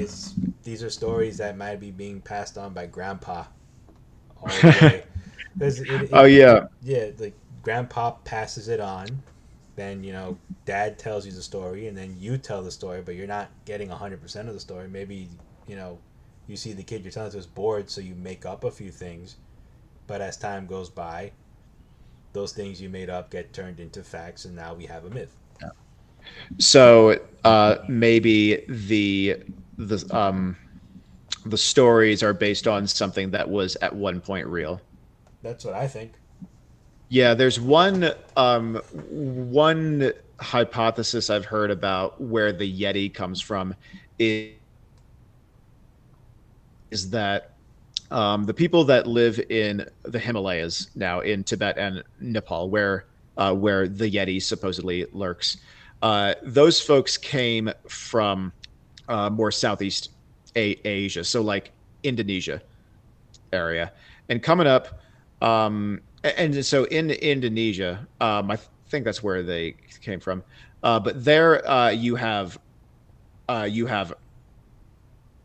these are stories that might be being passed on by grandpa all the way. Because Oh yeah. yeah, like grandpa passes it on, then dad tells you the story, and then you tell the story, but you're not getting 100% of the story. Maybe you know you see the kid you're telling to is bored, so you make up a few things. But as time goes by, those things you made up get turned into facts, and now we have a myth. So maybe the stories are based on something that was at one point real. That's what I think. Yeah, there's one hypothesis I've heard about where the Yeti comes from is, is that the people that live in the Himalayas now in Tibet and Nepal, where the Yeti supposedly lurks, those folks came from more Southeast Asia, so like Indonesia area, and coming up, and so in Indonesia, I think that's where they came from. But there, you have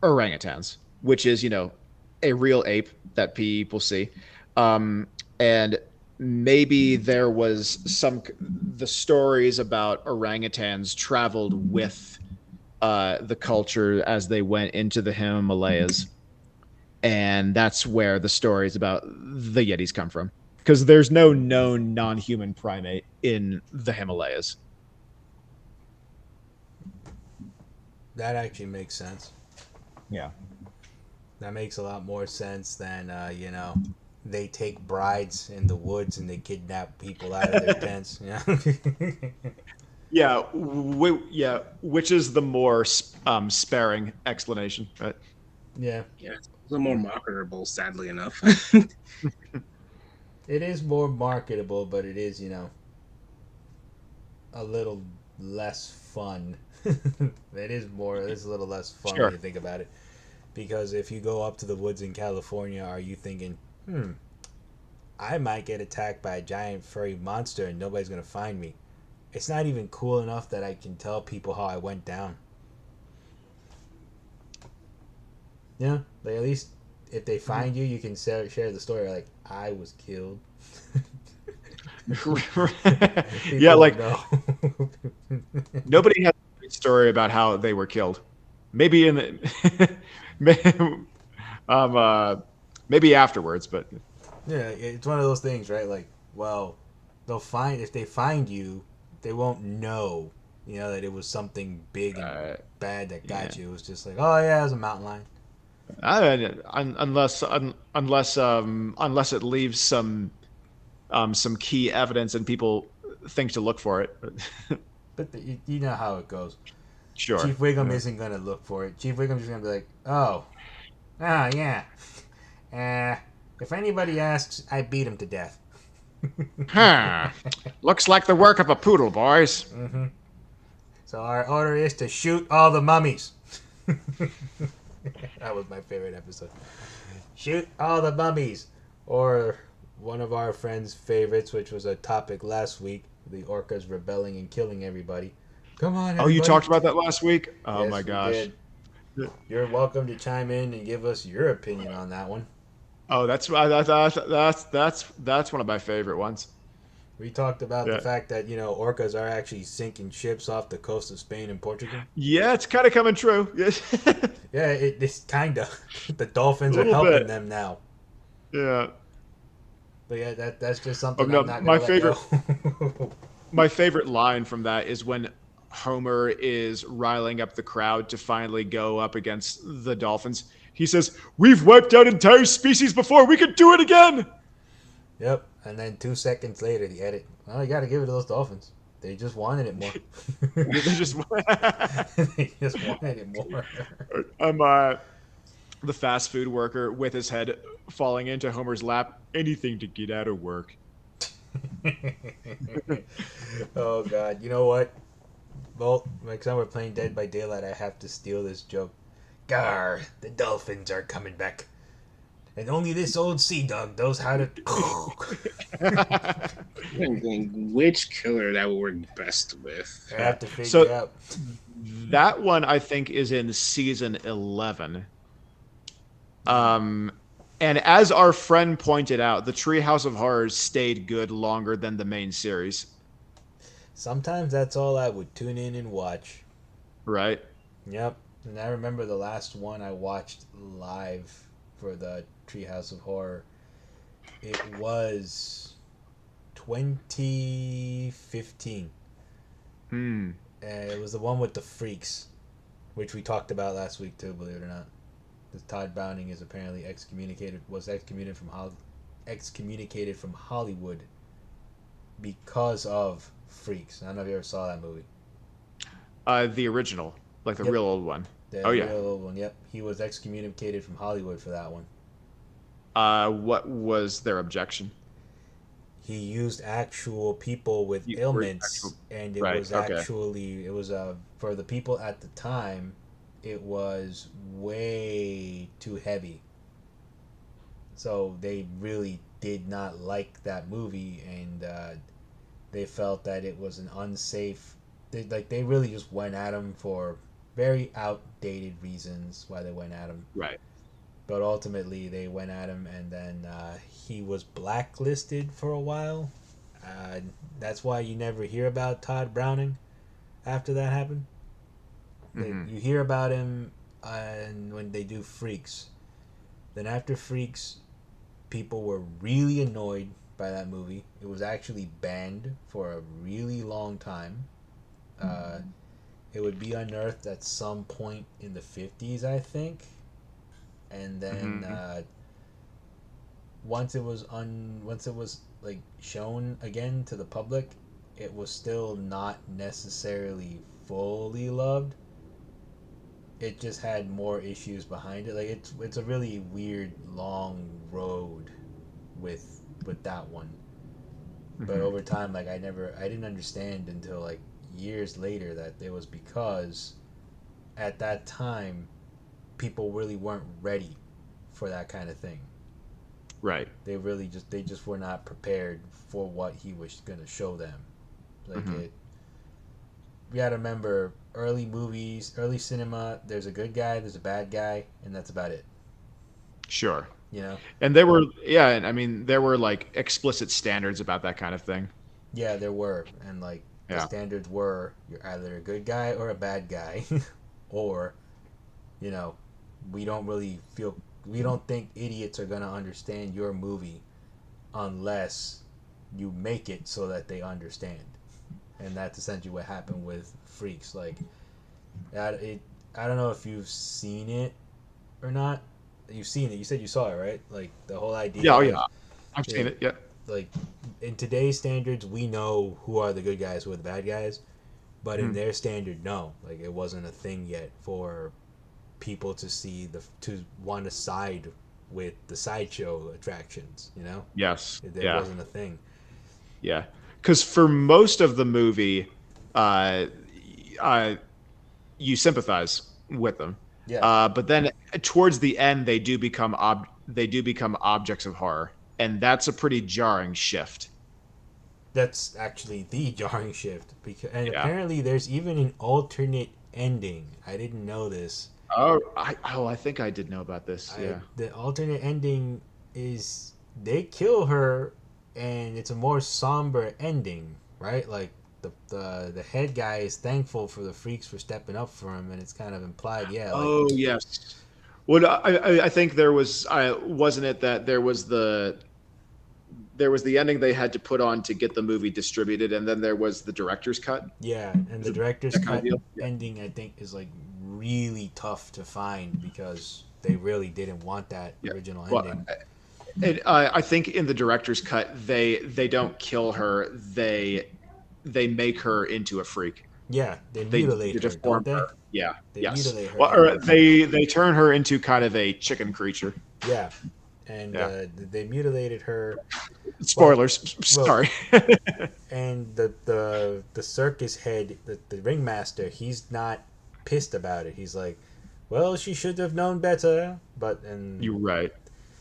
orangutans, which is a real ape that people see, and maybe there was the stories about orangutans traveled with the culture as they went into the Himalayas, and that's where the stories about the Yetis come from. Because there's no known non-human primate in the Himalayas. That actually makes sense. Yeah. That makes a lot more sense than they take brides in the woods and they kidnap people out of their tents. Yeah, yeah, which is the more sparing explanation, right? Yeah. Yeah, it's a little more marketable, sadly enough. It is more marketable, but it is a little less fun. It's a little less fun Sure. when you think about it. Because if you go up to the woods in California, are you thinking, I might get attacked by a giant furry monster and nobody's going to find me? It's not even cool enough that I can tell people how I went down. Yeah, like at least if they find you, you can share the story. Like, I was killed. Yeah, like know. nobody has a great story about how they were killed. Maybe in the, um, uh, maybe afterwards, but Yeah, it's one of those things, right? Like, well, if they find you, they won't know, that it was something big and bad that got you. It was just like, oh yeah, it was a mountain lion. Unless it leaves some key evidence and people think to look for it. But you know how it goes. Sure. Chief Wiggum isn't gonna look for it. Chief Wiggum's just gonna be like, oh, yeah. If anybody asks, I beat him to death. Huh. Looks like the work of a poodle, boys. Mm-hmm. So our order is to shoot all the mummies. That was my favorite episode. Shoot all the mummies. Or one of our friends' favorites, which was a topic last week, the orcas rebelling and killing everybody. Come on, everybody. Oh, you talked about that last week? Oh yes, my gosh. You're welcome to chime in and give us your opinion on that one. Oh, that's one of my favorite ones. We talked about the fact that, orcas are actually sinking ships off the coast of Spain and Portugal. Yeah, it's kind of coming true. Yeah, it's kind of. The dolphins are helping them now. Yeah. But yeah, that's just something I'm not my gonna favorite let go. my favorite line from that is when Homer is riling up the crowd to finally go up against the dolphins. He says, "We've wiped out entire species before. We could do it again." Yep. And then 2 seconds later, the edit. Well, you got to give it to those dolphins. They just wanted it more. they just wanted it more. I'm the fast food worker with his head falling into Homer's lap. Anything to get out of work. Oh God! You know what? Well, next time we're playing Dead by Daylight, I have to steal this joke. Gar, the dolphins are coming back. And only this old sea dog knows how to. I'm thinking which killer that would work best with. I have to figure So out. that one I think is in season 11. Um, and as our friend pointed out, the Treehouse of Horrors stayed good longer than the main series, Sometimes that's all I would tune in and watch. right? Yep. And I remember the last one I watched live for the Treehouse of Horror. It was 2015. Hmm. It was the one with the freaks, which we talked about last week too. Believe it or not, this Todd Browning is apparently excommunicated from Hollywood because of freaks. I don't know if you ever saw that movie. The original, like the Yep. real old one. The Oh yeah. real old one. Yep, he was excommunicated from Hollywood for that one. What was their objection? He used actual people with You were ailments, actual, and it right? was Okay. actually it was for the people at the time, it was way too heavy. So they really did not like that movie, and they felt that it was an unsafe. They really just went at him for very outdated reasons why they went at him. Right. But ultimately, they went at him, and then he was blacklisted for a while. Uh, that's why you never hear about Todd Browning after that happened. Mm-hmm. You hear about him when they do Freaks. Then after Freaks, people were really annoyed by that movie. It was actually banned for a really long time. Uh, it would be unearthed at some point in the 50s, I think. And then Mm-hmm. once it was like shown again to the public, it was still not necessarily fully loved. It just had more issues behind it. Like it's a really weird long road with that one. But Mm-hmm. over time, like I didn't understand until like years later that it was because at that time people really weren't ready for that kind of thing. Right. They just were not prepared for what he was gonna show them. Like Mm-hmm. it, you gotta remember early movies, early cinema. There's a good guy, there's a bad guy, and that's about it. Sure. You know? And there were, yeah, and I mean, there were like explicit standards about that kind of thing. Yeah, there were, and like the Yeah. standards were you're either a good guy or a bad guy, or you know, we don't really feel we don't think idiots are gonna understand your movie unless you make it so that they understand. And that's essentially what happened with Freaks. Like, I don't know if you've seen it or not. You've seen it. You said you saw it, right? Like the whole Yeah. idea Oh of yeah. I've yeah, seen it. Yeah. like in today's standards, we know who are the good guys, who are the bad guys. But in Mhm. their standard, no, like it wasn't a thing yet for people to see to want to side with the sideshow attractions. You know, Yes. it Yeah. wasn't a thing. Yeah. Because for most of the movie, uh, uh, you sympathize with them, Yeah, but then towards the end, they do become objects of horror, and that's a pretty jarring shift. that's actually the jarring shift. Because and Yeah. apparently there's even an alternate ending. I didn't know this. I think I did know about this. I Yeah. The alternate ending is they kill her, and it's a more somber ending, right? Like the head guy is thankful for the freaks for stepping up for him, and it's kind of implied, yeah, like Oh yes. Well, I think there was I wasn't it that there was the ending they had to put on to get the movie distributed, and then there was the director's cut. yeah, and Is the it director's that kind of cut deal? Yeah. ending I think is like really tough to find because they really didn't want that Yeah. original Well, ending. I think in the director's cut, they don't kill her. They make her into a freak. Yeah, they They mutilate her, don't deform they? her. Yeah. They Yes. mutilate her, Well, or and they turn her into kind of a chicken creature. yeah, and Yeah. they mutilated her. Well, Spoilers. well, Sorry. and the circus head, the ringmaster, he's not pissed about it. He's like, well, she should have known better. But You're right.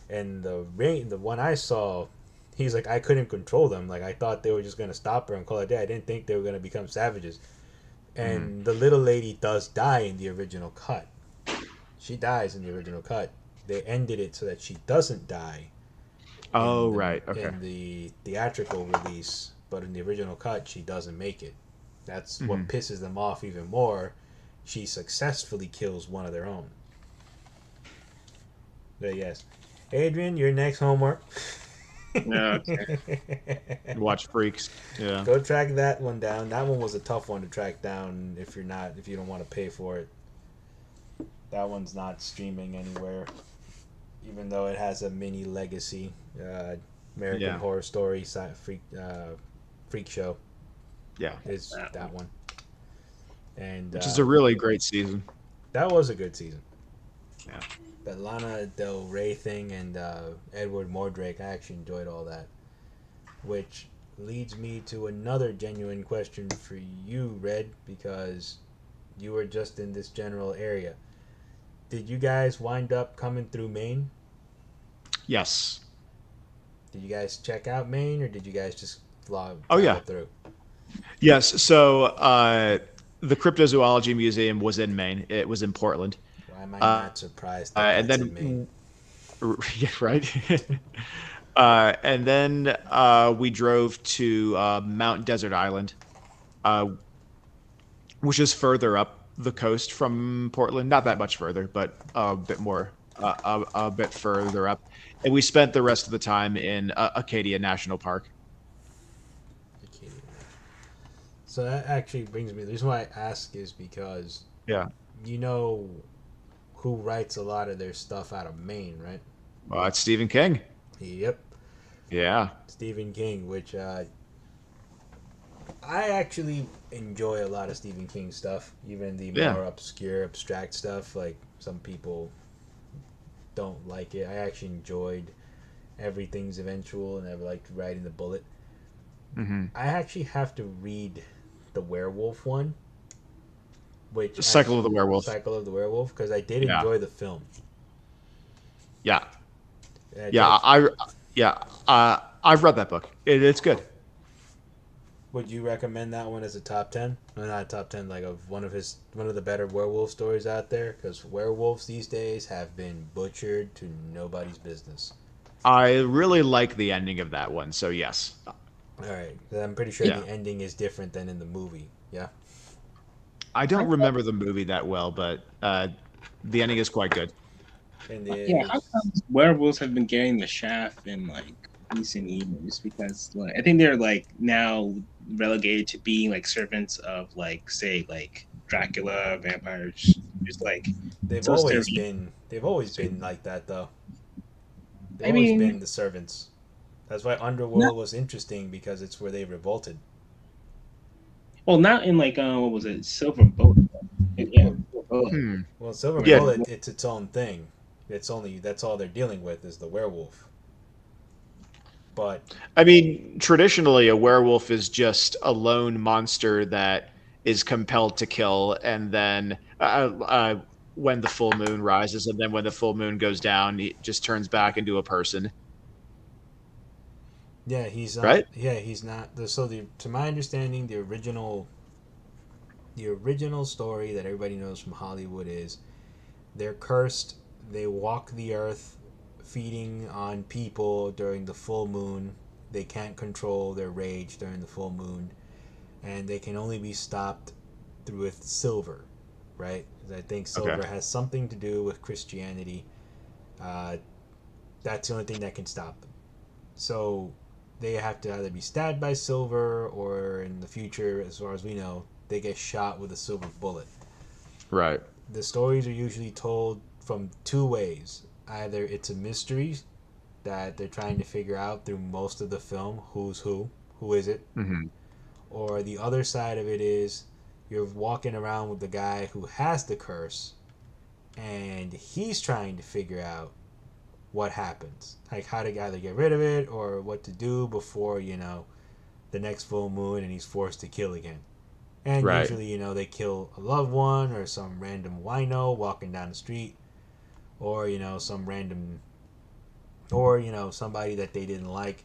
and the one I saw, he's like, I couldn't control them. Like, I thought they were just gonna stop her and call it a day. I didn't think they were gonna become savages. And the little lady does die in the original cut. She dies in the original cut. They ended it so that she doesn't die Oh, right. Okay. in the theatrical release, but in the original cut, she doesn't make it. That's what pisses them off even more. She successfully kills one of their own. But yes, Adrian, your next homework. Okay. Watch Freaks. Yeah. Go track that one down. That one was a tough one to track down if you don't want to pay for it. That one's not streaming anywhere, even though it has a mini legacy. American Horror Story freak show. Yeah. Is that one. And which is a really great season. That was a good season. Yeah. The Lana Del Rey thing and Edward Mordrake, I actually enjoyed all that. Which leads me to another genuine question for you, Red, because you were just in this general area. Did you guys wind up coming through Maine? Yes. Did you guys check out Maine, or did you guys just fly through? Yes. So the Cryptozoology Museum was in Maine. It was in Portland. Why am I not surprised that and that's then, in Maine? Yeah, right. And then we drove to Mount Desert Island, which is further up the coast from Portland. Not that much further, but a bit more, a bit further up. And we spent the rest of the time in Acadia National Park. So that actually brings me. The reason why I ask is because you know who writes a lot of their stuff out of Maine, right? Well, it's Stephen King. Yep. Yeah. Stephen King, which I actually enjoy a lot of Stephen King stuff, even the more obscure, abstract stuff. Like, some people don't like it. I actually enjoyed Everything's Eventual, and I liked Riding the Bullet. Mm-hmm. I actually have to read the werewolf one, which Cycle of the Werewolf. Cycle of the Werewolf, because I did enjoy the film. Yeah. I've read that book. It's good. Would you recommend that one as a top 10? No, not a top 10, like one of the better werewolf stories out there? Because werewolves these days have been butchered to nobody's business. I really like the ending of that one, so yes. All right, I'm pretty sure the ending is different than in the movie. Yeah. I don't remember the movie that well, but the ending is quite good. And how come werewolves have been getting the shaft in like recent years? Because I think they're like now relegated to being like servants of like, say, like Dracula, vampires. Just like they've always been like that, though. They've always been the servants. That's why Underworld was interesting, because it's where they revolted. Well, not in like what was it, Silver Bullet? Yeah. Well, Silver Bullet, it's its own thing. That's all they're dealing with is the werewolf. But I mean, traditionally, a werewolf is just a lone monster that is compelled to kill, and then when the full moon rises, and then when the full moon goes down, he just turns back into a person. Yeah, he's not. Right? Yeah, he's not. So, to my understanding, the original story that everybody knows from Hollywood is they're cursed. They walk the earth, feeding on people during the full moon. They can't control their rage during the full moon, and they can only be stopped with silver, right? I think silver has something to do with Christianity. That's the only thing that can stop them. So they have to either be stabbed by silver, or in the future, as far as we know, they get shot with a silver bullet. Right. The stories are usually told from two ways. Either it's a mystery that they're trying to figure out through most of the film, who's who is it, or the other side of it is you're walking around with the guy who has the curse, and he's trying to figure out what happens, like how to either get rid of it or what to do before the next full moon, and he's forced to kill again. And usually, they kill a loved one, or some random wino walking down the street, or some random, or somebody that they didn't like.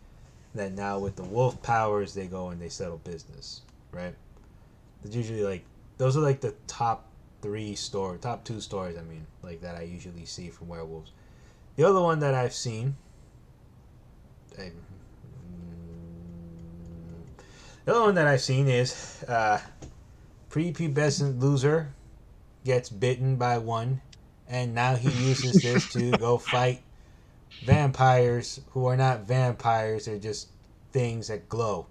Then now with the wolf powers, they go and they settle business, right? It's usually like those are like the top two stories. I mean, like that I usually see from werewolves. The other one that I've seen, I, the other one that I've seen is prepubescent loser gets bitten by one, and now he uses this to go fight vampires who are not vampires. They're just things that glow.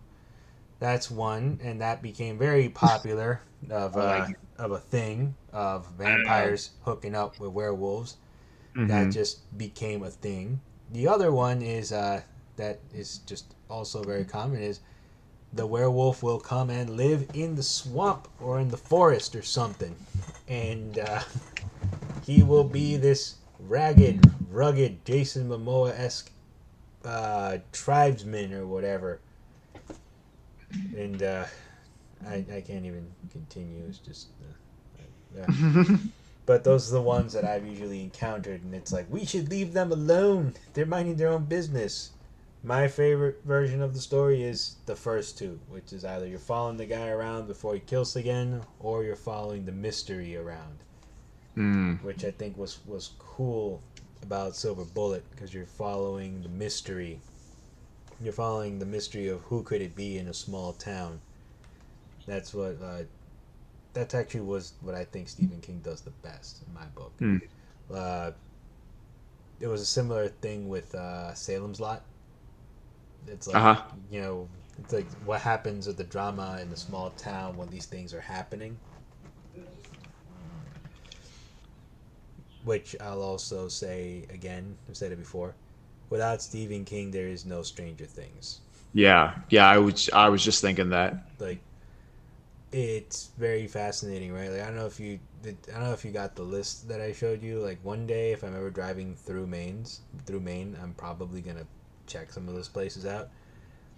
That's one, and that became very popular of a thing of vampires hooking up with werewolves. That just became a thing. The other one is that is just also very common is the werewolf will come and live in the swamp or in the forest or something, and he will be this ragged, rugged Jason Momoa-esque tribesman or whatever. And I can't even continue. It's just but those are the ones that I've usually encountered, and it's like we should leave them alone. They're minding their own business. My favorite version of the story is the first two, which is either you're following the guy around before he kills again, or you're following the mystery around, which I think was cool about Silver Bullet, because you're following the mystery. You're following the mystery of who could it be in a small town. That's what that actually was what I think Stephen King does the best in my book. It was a similar thing with Salem's Lot. It's like it's like what happens with the drama in the small town when these things are happening. Which I'll also say again, I've said it before. Without Stephen King, there is no Stranger Things. Yeah. I was just thinking that. Like, it's very fascinating, right? Like, I don't know if you got the list that I showed you. Like, one day, if I'm ever driving through Maine, I'm probably gonna check some of those places out.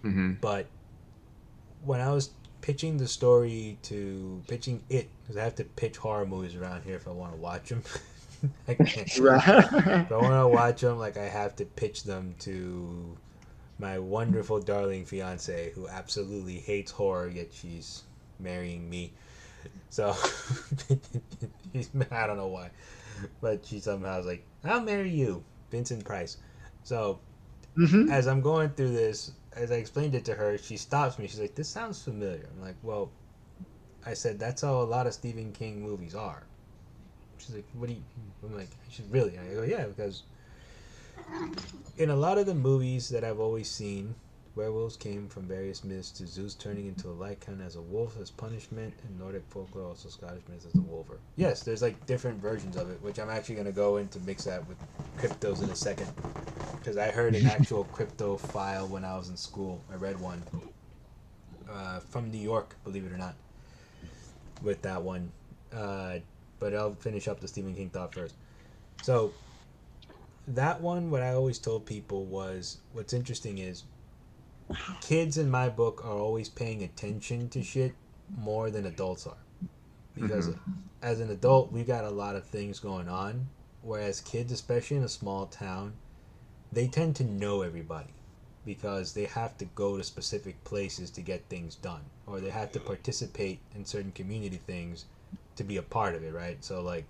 But when I was pitching the story pitching it, because I have to pitch horror movies around here if I want to watch them. If I want to watch them, like I have to pitch them to my wonderful darling fiance, who absolutely hates horror, yet she's marrying me. So I don't know why, but she somehow was like, "I'll marry you, Vincent Price." So as I'm going through this, as I explained it to her, she stops me. She's like, "This sounds familiar." I'm like, "Well," I said, "that's how a lot of Stephen King movies are." She's like, "What do you?" I'm like, "She's really?" I go, "Yeah, because in a lot of the movies that I've always seen, werewolves came from various myths to Zeus turning into a lycan as a wolf as punishment, and Nordic folklore, also Scottish myths as a wolver." Yes, there's like different versions of it, which I'm actually going to go into mix that with cryptos in a second, because I heard an actual crypto file when I was in school. I read one from New York, believe it or not, with that one. But I'll finish up the Stephen King thought first. So that one, what I always told people was, what's interesting is kids in my book are always paying attention to shit more than adults are. Because as an adult, we got a lot of things going on, whereas kids, especially in a small town, they tend to know everybody because they have to go to specific places to get things done, or they have to participate in certain community things to be a part of it, right? So like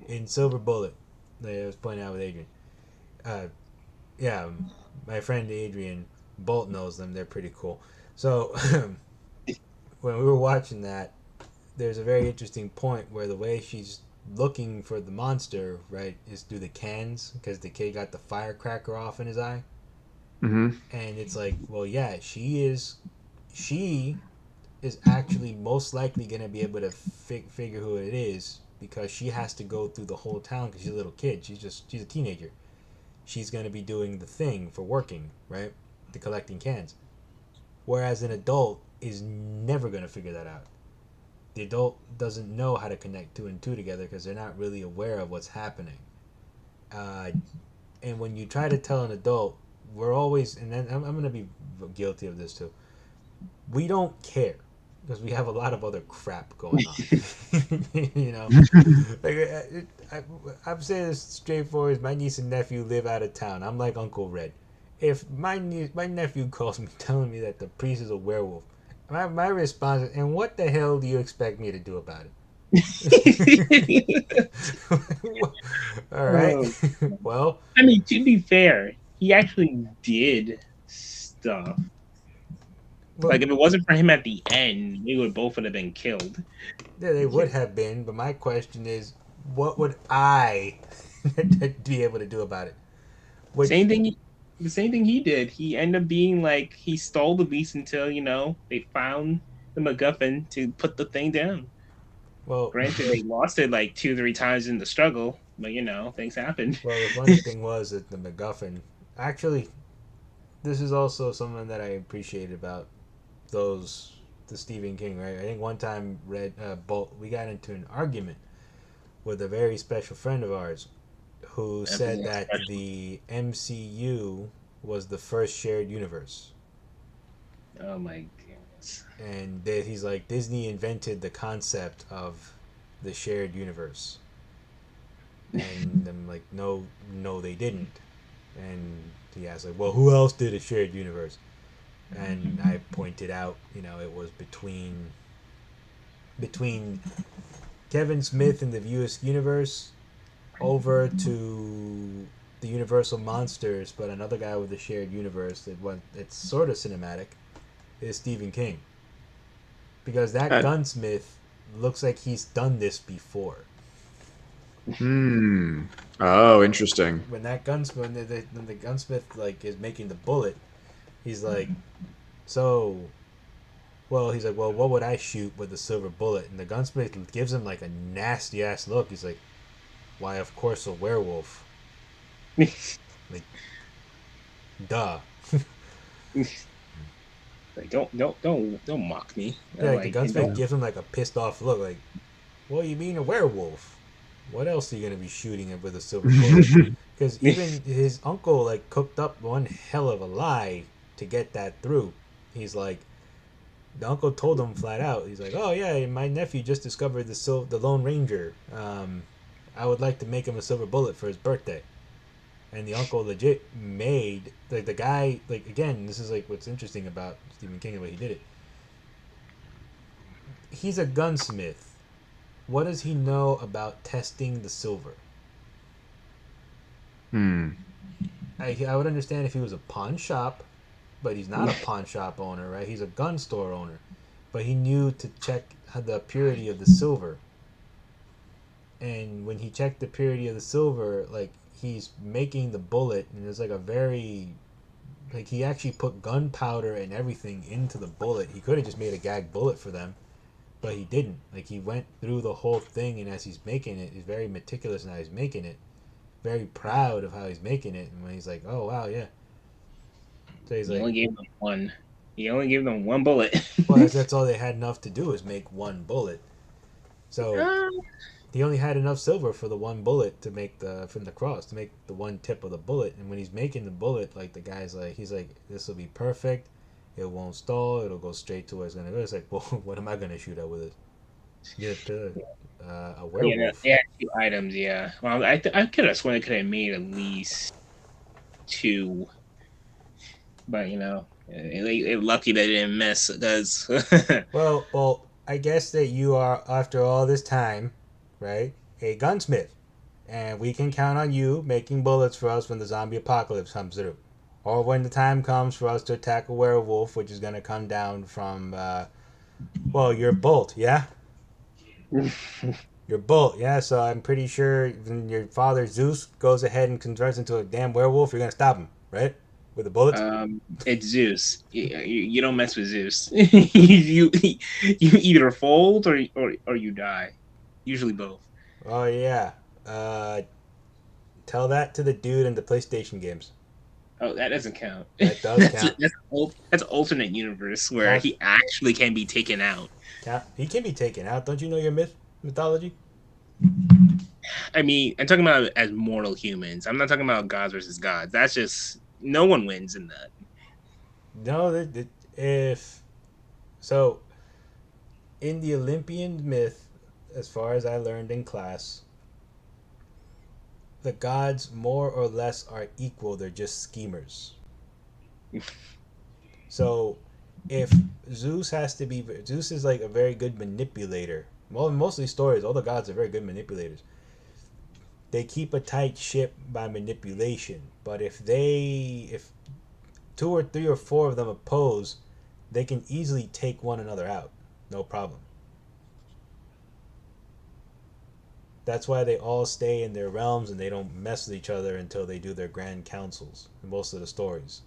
in Silver Bullet, like I was pointing out with Adrian, my friend Adrian Bolt knows them. They're pretty cool. So when we were watching that, there's a very interesting point where the way she's looking for the monster, right, is through the cans, because the kid got the firecracker off in his eye. And it's like, well, yeah, she is actually most likely going to be able to figure who it is, because she has to go through the whole town because she's a little kid. She's a teenager. She's going to be doing the thing for working, right? The collecting cans. Whereas an adult is never going to figure that out. The adult doesn't know how to connect two and two together because they're not really aware of what's happening. And when you try to tell an adult, we're always, and then I'm going to be guilty of this too, we don't care because we have a lot of other crap going on. You know, like I'm saying this straightforward. My niece and nephew live out of town. I'm like Uncle Red. if my nephew calls me telling me that the priest is a werewolf, my response is, and what the hell do you expect me to do about it? All right. Oh. Well, I mean, to be fair, he actually did stuff. well, Like, if it wasn't for him at the end, they would both would have been killed. yeah, they would have been, but my question is, what would I be able to do about it? Which, Same thing. The same thing he did. He ended up being like he stole the beast until they found the MacGuffin to put the thing down. well, Granted, they lost it like 2, 3 times in the struggle, but things happen. well, the funny thing was that the MacGuffin, actually, this is also something that I appreciate about the Stephen King, right? I think one time we got into an argument with a very special friend of ours who said Everything's that special. the MCU was the first shared universe. Oh my goodness. And that he's like, Disney invented the concept of the shared universe. And I'm like, no, they didn't. And he asked, like, well, who else did a shared universe? And I pointed out, it was between Kevin Smith and the Viewers universe over to the Universal Monsters, but another guy with a shared universe it's sort of cinematic is Stephen King, because that gunsmith looks like he's done this before. Oh, interesting. When that gunsmith, when the gunsmith like is making the bullet, he's like, so. Well, he's like, well, what would I shoot with a silver bullet? And the gunsmith gives him like a nasty ass look. He's like, why, of course, a werewolf. Like, duh. Like, don't mock me. Yeah, like the Like, gunsmith gives him like a pissed off look. Like, well, you mean a werewolf? What else are you gonna be shooting it with a silver bullet? Because even his uncle like cooked up one hell of a lie to get that through. He's like, the uncle told him flat out. He's like, oh yeah, my nephew just discovered the Lone Ranger. I would like to make him a silver bullet for his birthday. And the uncle legit made like the guy, like, again, this is like what's interesting about Stephen King and the way he did it. He's a gunsmith. What does he know about testing the silver? I would understand if he was a pawn shop, but he's not a pawn shop owner, right? He's a gun store owner. But he knew to check the purity of the silver. And when he checked the purity of the silver, like, he's making the bullet, and there's like a very, like, he actually put gunpowder and everything into the bullet. He could have just made a gag bullet for them, but he didn't. Like, he went through the whole thing, and as he's making it, he's very meticulous in how he's making it, very proud of how he's making it. And when he's like, oh wow, yeah. So he's he like, only gave them one. He only gave them one bullet. well, that's all they had enough to do is make one bullet. So he only had enough silver for the one bullet to make from the cross, to make the one tip of the bullet. And when he's making the bullet, like, the guy's like, he's like, this will be perfect. It won't stall. It'll go straight to where it's gonna go. It's like, well, what am I gonna shoot at with it? Get a werewolf. Yeah, 2 items. Yeah. Well, I could have sworn I could have made at least 2, but lucky they didn't miss because. Well, I guess that you are, after all this time, right, a gunsmith, and we can count on you making bullets for us when the zombie apocalypse comes through, or when the time comes for us to attack a werewolf, which is going to come down from, your bolt, yeah? Your bolt, yeah? So I'm pretty sure when your father Zeus goes ahead and converts into a damn werewolf, you're going to stop him, right? With the bullets? It's Zeus. You don't mess with Zeus. you either fold or you die. Usually both. Oh, yeah. Tell that to the dude in the PlayStation games. Oh, that doesn't count. That does count. That's alternate universe where he actually can be taken out. Yeah, he can be taken out. Don't you know your mythology? I mean, I'm talking about as mortal humans. I'm not talking about gods versus gods. That's just, no one wins in that. No, in the Olympian myth, as far as I learned in class, the gods more or less are equal. They're just schemers. So if Zeus is like a very good manipulator. Well, in most of these stories, all the gods are very good manipulators. They keep a tight ship by manipulation. But if two or three or four of them oppose, they can easily take one another out. No problem. That's why they all stay in their realms and they don't mess with each other until they do their grand councils in most of the stories.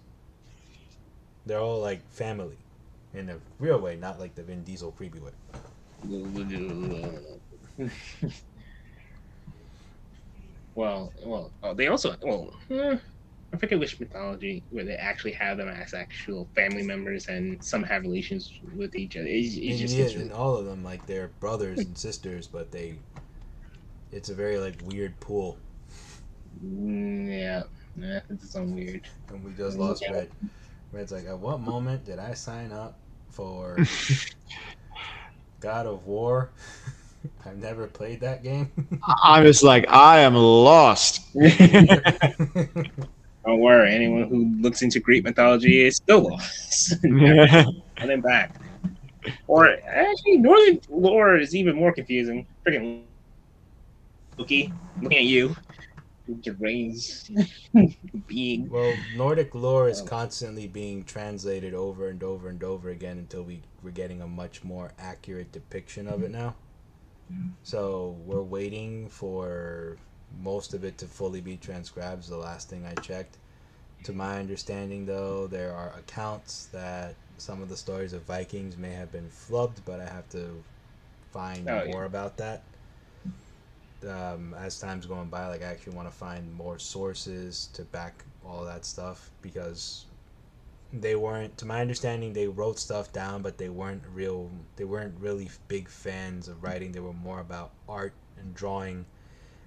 They're all like family in a real way, not like the Vin Diesel creepy way. They also I forget which mythology where they actually have them as actual family members, and some have relations with each other. It just gets In all of them, like they're brothers and sisters, but it's a very like weird pool. yeah, it's so weird. And we just lost Red. Red's like, at what moment did I sign up for God of War? I've never played that game. I'm just like, I am lost. Don't worry, anyone who looks into Greek mythology is still lost. And then back. Or actually, Northern lore is even more confusing. Freaking Loki, looking at you, deranged being. Well, Nordic lore is constantly being translated over and over and over again until we're getting a much more accurate depiction of it now. So we're waiting for most of it to fully be transcribed. Is the last thing I checked. To my understanding, though, there are accounts that some of the stories of Vikings may have been flubbed, but I have to find more about that. As time's going by, like I actually want to find more sources to back all that stuff, because they weren't, to my understanding, they wrote stuff down, but they weren't really big fans of writing. They were more about art and drawing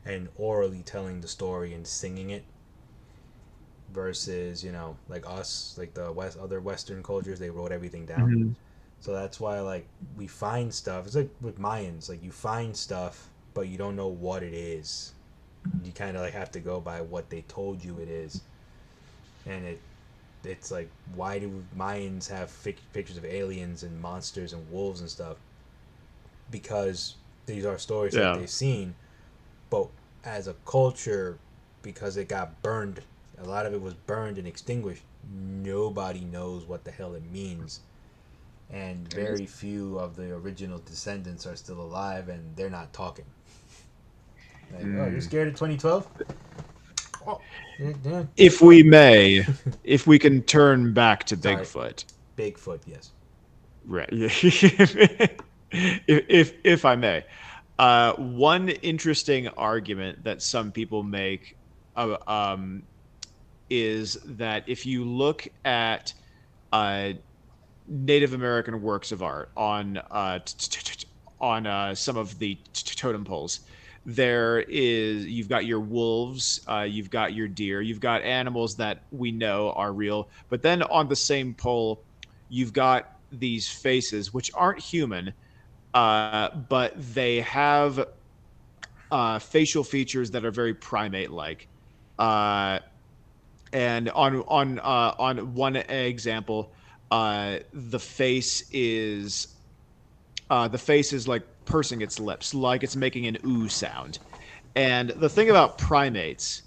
and orally telling the story and singing it, versus like us, like the other Western cultures, they wrote everything down. Mm-hmm. So that's why like we find stuff. It's like with Mayans, like you find stuff, but you don't know what it is. You kind of like have to go by what they told you it is, and it's like, why do Mayans have pictures of aliens and monsters and wolves and stuff? Because these are stories that they've seen, but as a culture, because it got burned, a lot of it was burned and extinguished, nobody knows what the hell it means. And very few of the original descendants are still alive, and they're not talking. Like, oh, you're scared of 2012? Oh, yeah. If we may, if we can turn back to Bigfoot. Bigfoot, yes. Right. if I may. One interesting argument that some people make is that if you look at Native American works of art on some of the totem poles, you've got your wolves, you've got your deer, you've got animals that we know are real, but then on the same pole, you've got these faces which aren't human, but they have facial features that are very primate-like. And on one example, the face is like pursing its lips, like it's making an ooh sound. And the thing about primates,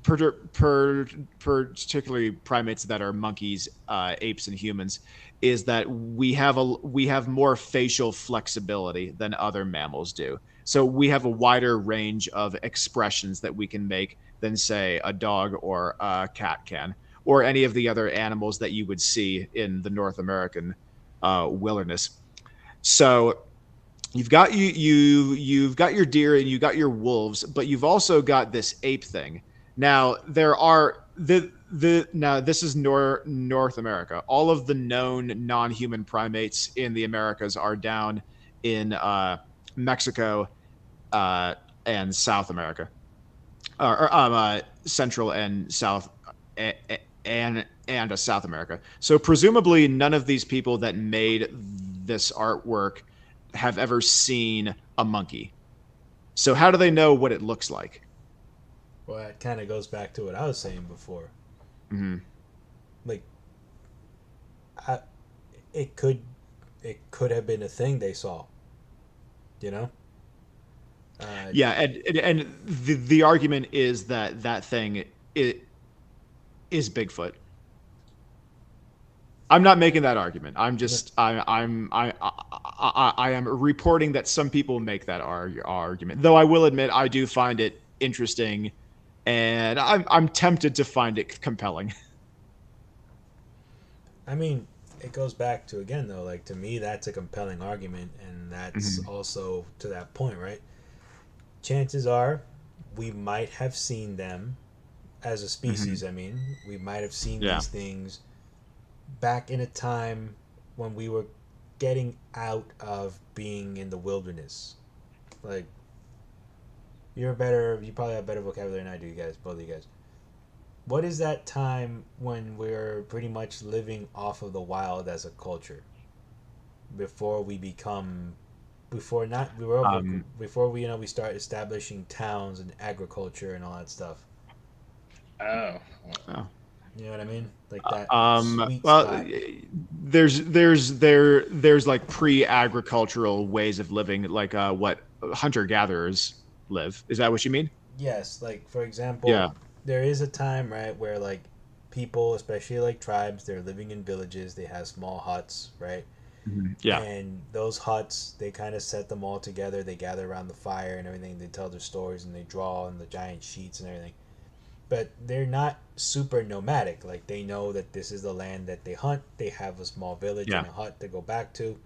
particularly primates that are monkeys, apes, and humans, is that we have more facial flexibility than other mammals do. So we have a wider range of expressions that we can make than, say, a dog or a cat can, or any of the other animals that you would see in the North American wilderness. So you've got you've got your deer and you got your wolves, but you've also got this ape thing. Now there are now this is North America. All of the known non-human primates in the Americas are down in Mexico and South America, or Central and South and South America. So presumably none of these people that made this artwork have ever seen a monkey. So how do they know what it looks like? Well, it kind of goes back to what I was saying before. Mm-hmm. Like, I, it could have been a thing they saw. You know. Yeah, and the argument is that that thing is Bigfoot. I'm not making that argument. I am reporting that some people make that argument. Though I will admit I do find it interesting, and I'm tempted to find it compelling. I mean, it goes back to again though. Like to me, that's a compelling argument, and that's Mhm. also to that point, right? Chances are, we might have seen them as a Mhm. species. I mean, we might have seen Yeah. these things back in a time when we were getting out of being in the wilderness. Like you probably have better vocabulary than I do, you guys, both of you guys. What is that time when we're pretty much living off of the wild as a culture before we become before not we were over Um. before we start establishing towns and agriculture and all that stuff. Oh, Oh. You know what I mean? Like that sweet Well, spot. there's like pre-agricultural ways of living, like what hunter gatherers live. Is that what you mean? Yes, like for example, Yeah. there is a time right where like people, especially like tribes, they're living in villages. They have small huts, right? Mhm. Yeah. And those huts, they kind of set them all together. They gather around the fire and everything. They tell their stories and they draw on the giant sheets and everything. But they're not super nomadic. Like they know that this is the land that they hunt. They have a small village Yeah. and a hut to go back to.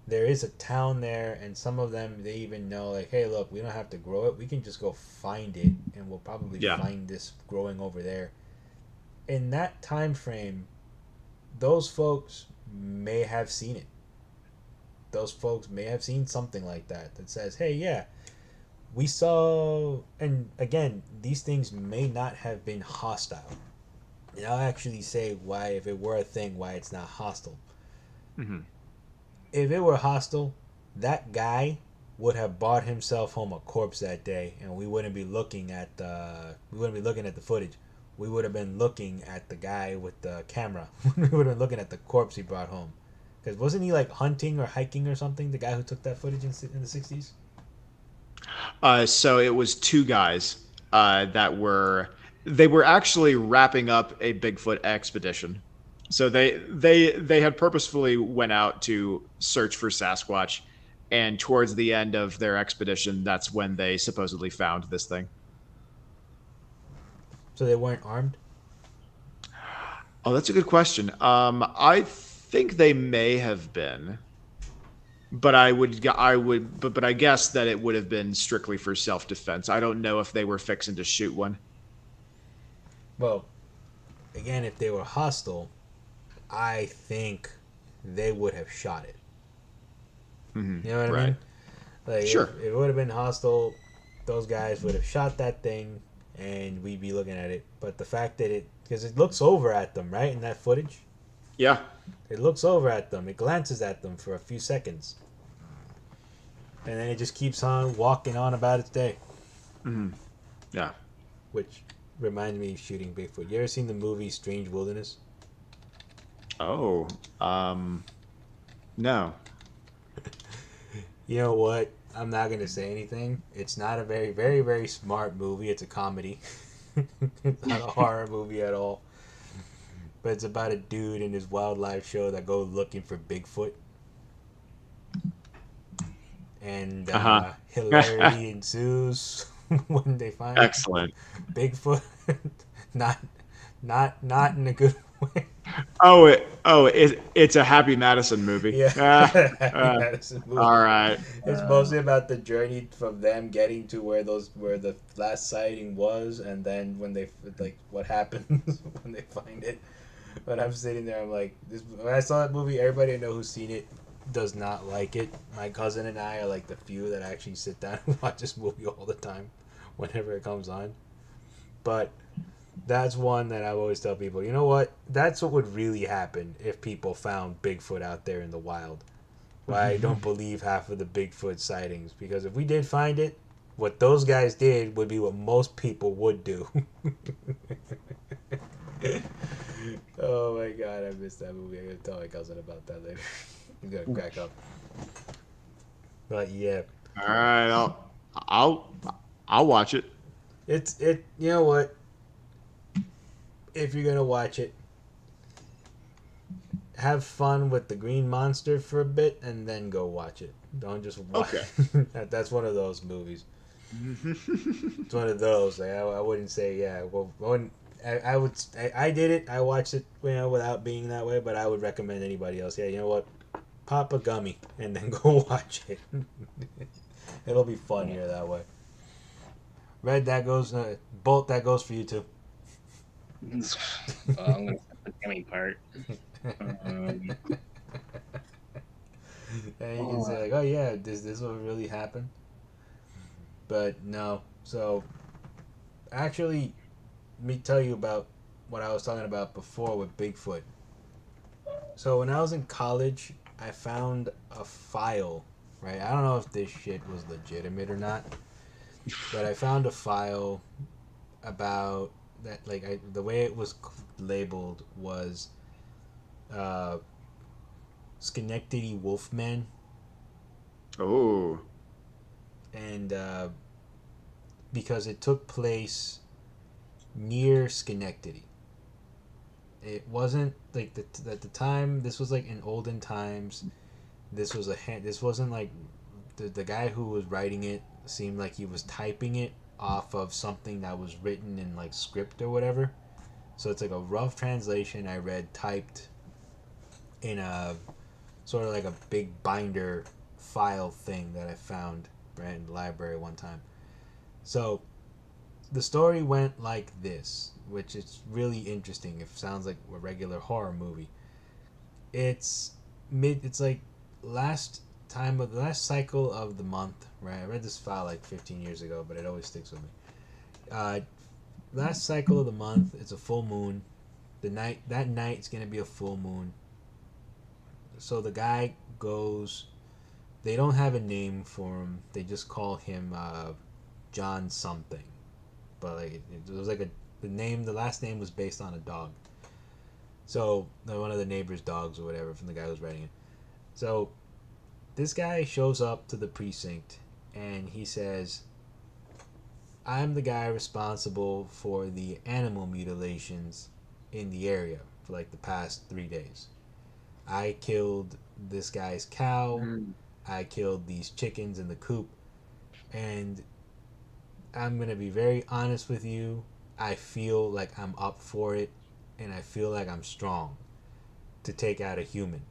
There is a town there, and some of them they even know like, hey, look, we don't have to grow it. We can just go find it, and we'll probably Yeah. find this growing over there. In that time frame, those folks may have seen it. Those folks may have seen something like that that says, hey, yeah, we saw. And again, these things may not have been hostile. And I'll actually say why, if it were a thing, why it's not hostile. Hmm. If it were hostile, that guy would have brought himself home a corpse that day, and we wouldn't be looking at the footage. We would have been looking at the guy with the camera. We would have been looking at the corpse he brought home. Because wasn't he like hunting or hiking or something? The guy who took that footage in the 60s. So it was two guys that they were actually wrapping up a Bigfoot expedition. So they had purposefully went out to search for Sasquatch, and towards the end of their expedition, that's when they supposedly found this thing. So they weren't armed. Oh, that's a good question. I think they may have been, but but I guess that it would have been strictly for self defense. I don't know if they were fixing to shoot one. Well, again, if they were hostile, I think they would have shot it. Hmm. You know what I Right. mean? Like Sure. if it would have been hostile, those guys would have shot that thing, and we'd be looking at it. But the fact that because it looks over at them, right, in that footage, Yeah. it looks over at them. It glances at them for a few seconds, and then it just keeps on walking on about its day. Hmm. Yeah. Which reminds me of shooting Bigfoot. You ever seen the movie Strange Wilderness? Oh. No. You know what? I'm not gonna say anything. It's not a very, very, very smart movie. It's a comedy. It's not a horror movie at all. But it's about a dude in his wildlife show that goes looking for Bigfoot, and Uh huh. hilarity ensues when they find Excellent. Bigfoot. not, not in a good way. It's a Happy Madison movie. Yeah, Happy Uh, Madison movie. all right. It's mostly about the journey from them getting to where the last sighting was, and then when they like what happens when they find it. But I'm sitting there, I'm like, when I saw that movie, everybody I know who's seen it does not like it. My cousin and I are like the few that actually sit down and watch this movie all the time, whenever it comes on. But that's one that I always tell people, you know what? That's what would really happen if people found Bigfoot out there in the wild. Why I don't believe half of the Bigfoot sightings. Because if we did find it, what those guys did would be what most people would do. Oh my god, I missed that movie. I'm gonna tell my cousin about that later. He's gonna crack up. But yeah, All right, I'll I'll watch it. it. You know what? If you're gonna watch it, have fun with the green monster for a bit, and then go watch it. Don't just watch. Okay. That's one of those movies. It's one of those. Like, I wouldn't say yeah. Well, I wouldn't. I would. I did it. I watched it, without being that way. But I would recommend anybody else. Yeah, you know what? Pop a gummy and then go watch it. It'll be funnier that way. Red, that goes. Bolt, that goes for you too. Well, I'm gonna skip the gummy part. Um, And you can say like, oh yeah, this will really happen? But no. So actually, let me tell you about what I was talking about before with Bigfoot. So when I was in college, I found a file. Right, I don't know if this shit was legitimate or not, but I found a file about that. Like the way it was labeled was uh, Schenectady Wolfman, Oh. and because it took place near Schenectady. It wasn't like at the time. This was like in olden times. This was This wasn't like the guy who was writing it seemed like he was typing it off of something that was written in like script or whatever. So it's like a rough translation I read typed in a sort of like a big binder file thing that I found right in the library one time. So the story went like this, which is really interesting. It sounds like a regular horror movie. It's It's like the last cycle of the month, right? I read this file like 15 years ago, but it always sticks with me. Uh, Last cycle of the month, it's a full moon. That night it's gonna be a full moon. So the guy goes. They don't have a name for him. They just call him John something. But like it was like the name. The last name was based on a dog. So one of the neighbor's dogs or whatever from the guy who was writing it. So this guy shows up to the precinct and he says, I'm the guy responsible for the animal mutilations in the area for like the past 3 days. I killed this guy's cow. I killed these chickens in the coop. And I'm going to be very honest with you. I feel like I'm up for it. And I feel like I'm strong to take out a human.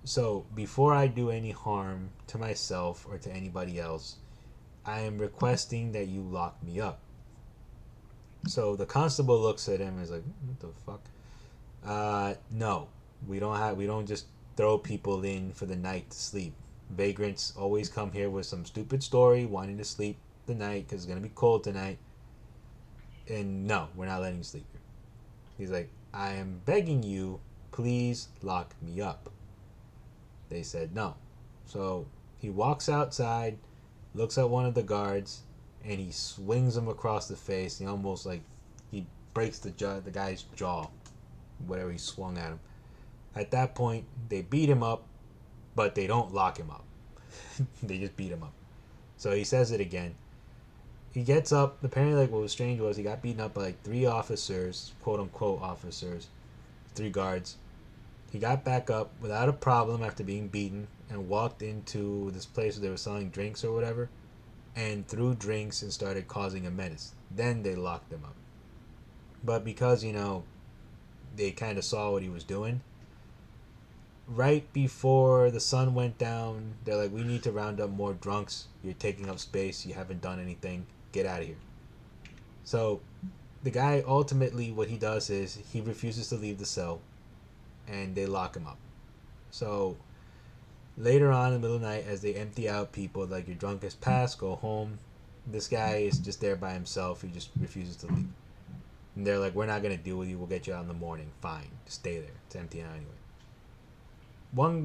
So before I do any harm to myself or to anybody else, I am requesting that you lock me up. So the constable looks at him and is like, what the fuck? No, we don't just throw people in for the night to sleep. Vagrants always come here with some stupid story, wanting to sleep the night because it's gonna be cold tonight. And no, we're not letting you sleep here. He's like, I am begging you, please lock me up. They said no. So he walks outside, looks at one of the guards, and he swings him across the face. He almost like he breaks the guy's jaw, whatever he swung at him. At that point, they beat him up, but they don't lock him up. They just beat him up. So he says it again. He gets up. Apparently, like what was strange was he got beaten up by like 3 officers, quote unquote officers, 3 guards. He got back up without a problem after being beaten and walked into this place where they were selling drinks or whatever and threw drinks and started causing a menace. Then they locked him up. But because, they kind of saw what he was doing, right before the sun went down, they're like, we need to round up more drunks. You're taking up space. You haven't done anything. Get out of here. So the guy ultimately, what he does is he refuses to leave the cell and they lock him up. So later on in the middle of the night, as they empty out people, like your drunk has passed, go home. This guy is just there by himself. He just refuses to leave. And they're like, we're not going to deal with you. We'll get you out in the morning. Fine. Just stay there. It's empty out anyway.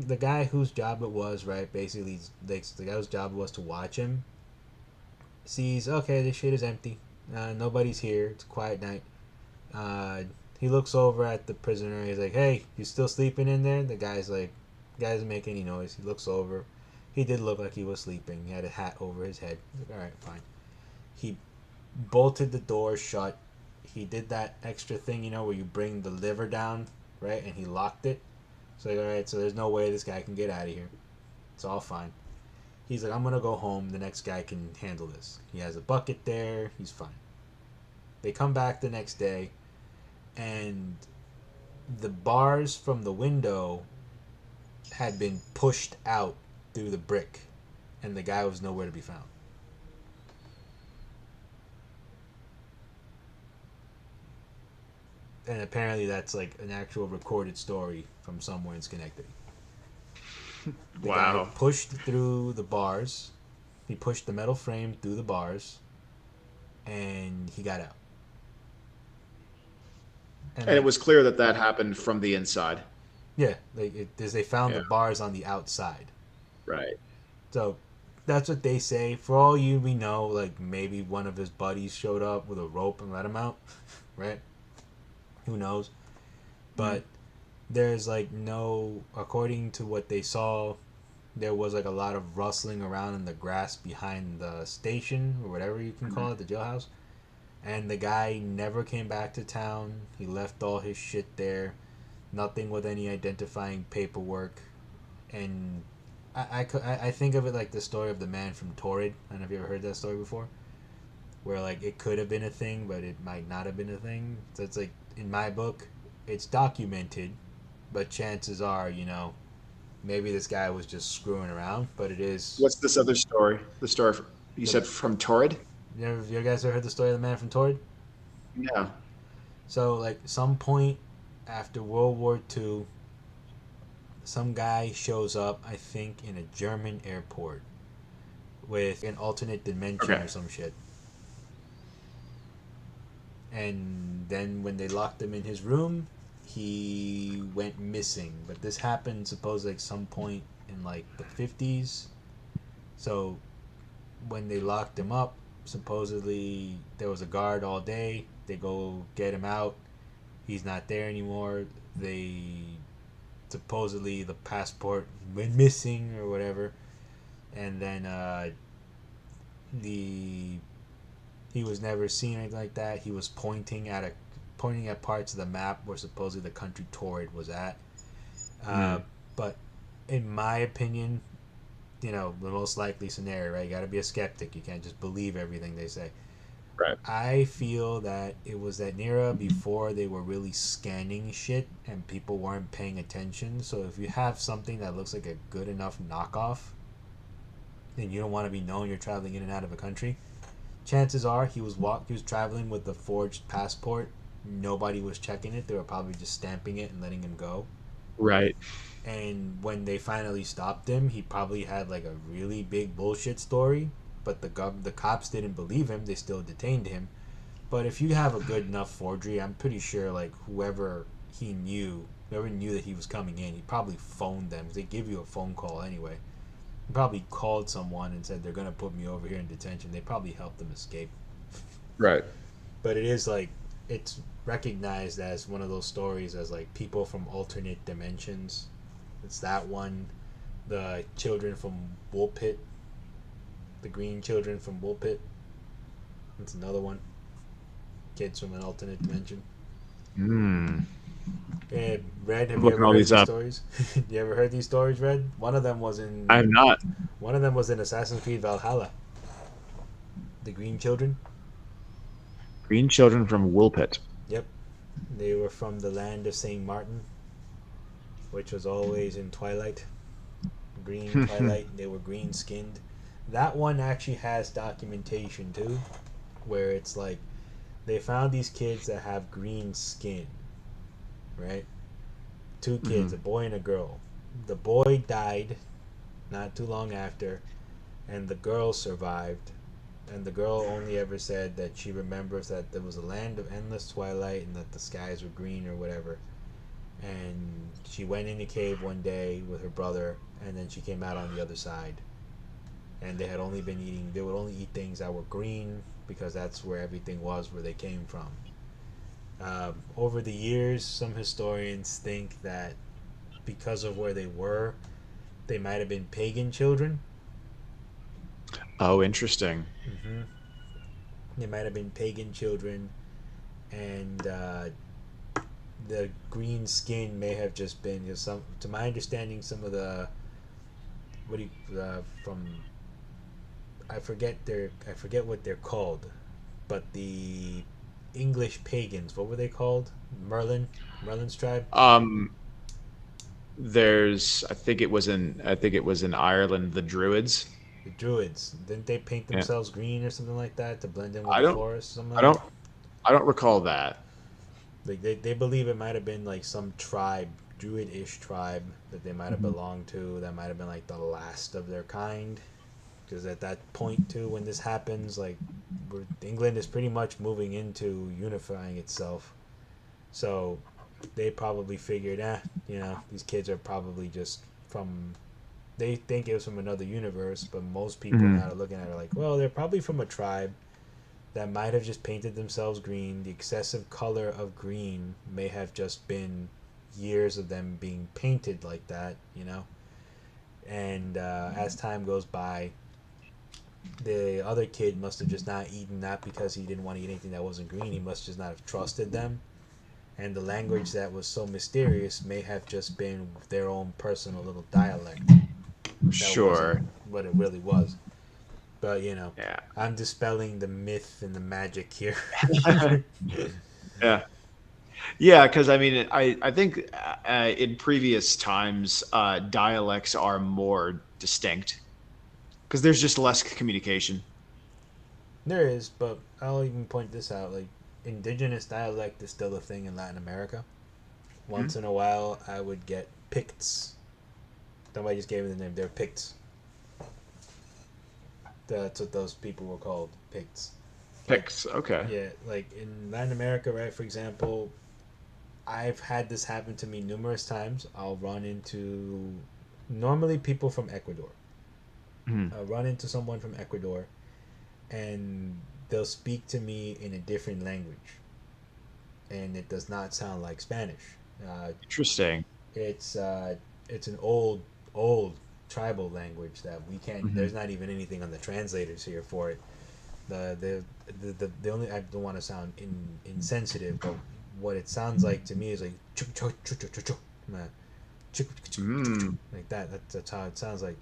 The guy whose job it was, right, basically, the guy whose job it was to watch him, sees, okay, this shit is empty. Nobody's here. It's a quiet night. he looks over at the prisoner. He's like, "Hey, you still sleeping in there?" The guy's like, "Guy doesn't make any noise." He looks over. He did look like he was sleeping. He had a hat over his head. He's like, "All right, fine." He bolted the door shut. He did that extra thing, where you bring the lever down, right? And he locked it. So like, all right, so there's no way this guy can get out of here. It's all fine. He's like, I'm gonna go home. The next guy can handle this. He has a bucket there. He's fine. They come back the next day, and the bars from the window had been pushed out through the brick, and the guy was nowhere to be found. And apparently that's like an actual recorded story from somewhere in Schenectady. The Wow. guy pushed through the bars. He pushed the metal frame through the bars, and he got out. And it was clear that that happened from the inside. Yeah, they found Yeah. the bars on the outside. Right. So that's what they say. For all we know, like maybe one of his buddies showed up with a rope and let him out, right? Who knows? But there's like no, according to what they saw, there was like a lot of rustling around in the grass behind the station or whatever you can call it, the jailhouse. And the guy never came back to town. He left all his shit there. Nothing with any identifying paperwork. And I think of it like the story of the man from Torrid. I don't know if you ever heard that story before. Where like it could have been a thing, but it might not have been a thing. So it's like, in my book, it's documented, but chances are, maybe this guy was just screwing around, but it is... What's this other story? The story you said from Torrid? You guys ever heard the story of the man from Torrid? Yeah. So, like, some point after World War II, some guy shows up, I think, in a German airport with an alternate dimension or some shit. And then when they locked him in his room, he went missing. But this happened supposedly at some point in like the 50s. So when they locked him up, supposedly there was a guard all day. They go get him out. He's not there anymore. They supposedly the passport went missing or whatever. And then he was never seen, anything like that. He was pointing at parts of the map where supposedly the country Torrid was at. But in my opinion, the most likely scenario, right? You got to be a skeptic. You can't just believe everything they say. Right. I feel that it was that era before they were really scanning shit and people weren't paying attention. So if you have something that looks like a good enough knockoff, and you don't want to be known you're traveling in and out of a country, chances are he was traveling with the forged passport. Nobody was checking it. They were probably just stamping it and letting him go. Right. And when they finally stopped him, he probably had like a really big bullshit story. But the cops didn't believe him. They still detained him. But if you have a good enough forgery, I'm pretty sure like whoever knew that he was coming in, he probably phoned them. They give you a phone call anyway. He probably called someone and said they're gonna put me over here in detention. They probably helped them escape. Right. But it is like, it's recognized as one of those stories as like people from alternate dimensions. It's that one. The children from Woolpit. The green children from Woolpit. That's another one. Kids from an alternate dimension. Hey, Red, have you ever heard these stories? You ever heard these stories, Red? One of them was in... I have not. One of them was in Assassin's Creed Valhalla. The green children. Green children from Woolpit. Yep. They were from the land of St. Martin, which was always in twilight. Green twilight. They were green skinned. That one actually has documentation too, where it's like they found these kids that have green skin, right? Two kids, a boy and a girl. The boy died not too long after, and the girl survived. And the girl only ever said that she remembers that there was a land of endless twilight and that the skies were green or whatever. And she went in a cave one day with her brother, and then she came out on the other side. And they would only eat things that were green because that's where everything was, where they came from. Over the years, some historians think that because of where they were, they might have been pagan children. Oh, interesting. Mm-hmm. They might have been pagan children, and the green skin may have just been, you know, some. To my understanding, some of the what do you from I forget what they're called, but the English pagans, what were they called? Merlin's tribe. Um, there's, I think it was in Ireland, the Druids. The Druids, didn't they paint Yeah. themselves green or something like that to blend in with I the don't, forest? Something I like that. don't, I don't recall that. Like they believe it might have been like some tribe, Druid-ish tribe that they might have Mhm. belonged to. That might have been like the last of their kind. Because at that point too, when this happens, like England is pretty much moving into unifying itself. So they probably figured, you know, these kids are probably just from. They think it was from another universe, but most people now are Mhm. looking at it like, well, they're probably from a tribe that might have just painted themselves green. The excessive color of green may have just been years of them being painted like that, you know. And as time goes by, the other kid must have just not eaten that because he didn't want to eat anything that wasn't green. He must just not have trusted them. And the language that was so mysterious may have just been their own personal little dialect. That wasn't Sure. what it really was. But, you know, Yeah. I'm dispelling the myth and the magic here. Yeah. Yeah, because I mean, I think in previous times, dialects are more distinct because there's just less communication. There is, but I'll even point this out. Like, indigenous dialect is still a thing in Latin America. Once Mhm. in a while, I would get Picts. Somebody just gave me the name. They're Picts. That's what those people were called, Picts. Like, Picks. Okay. yeah, like in Latin America, right? For example, I've had this happen to me numerous times. I'll run into normally people from Ecuador. Mhm. I'll run into someone from Ecuador, and they'll speak to me in a different language, and it does not sound like Spanish. Uh, Interesting. it's uh, it's an old tribal language that we can't. Mhm. There's not even anything on the translators here for it. The only, I don't want to sound insensitive, but what it sounds like to me is like Mm. like that. That's how it sounds like.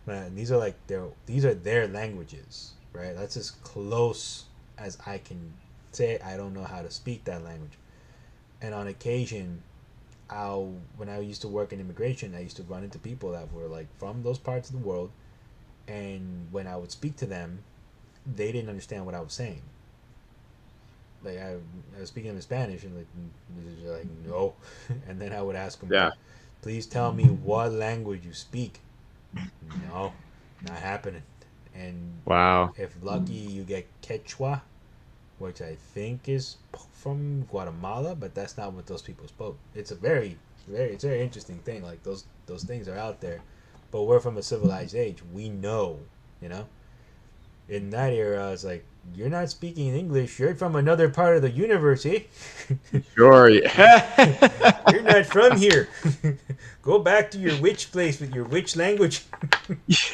Man, these are their languages, right? That's as close as I can say. I don't know how to speak that language. And on occasion, I'll when I used to work in immigration, I used to run into people that were like from those parts of the world, and when I would speak to them, they didn't understand what I was saying. Like I was speaking in Spanish, and like no, and then I would ask them, Yeah. please tell me what language you speak. No, not happening. And Wow. if lucky, you get Quechua, which I think is from Guatemala, but that's not what those people spoke. It's a it's a very interesting thing. Like those things are out there, but we're from a civilized age. We know, you know. In that era, it's like you're not speaking English. You're from another part of the universe, eh? Sure. You're not from here. Go back to your witch place with your witch language.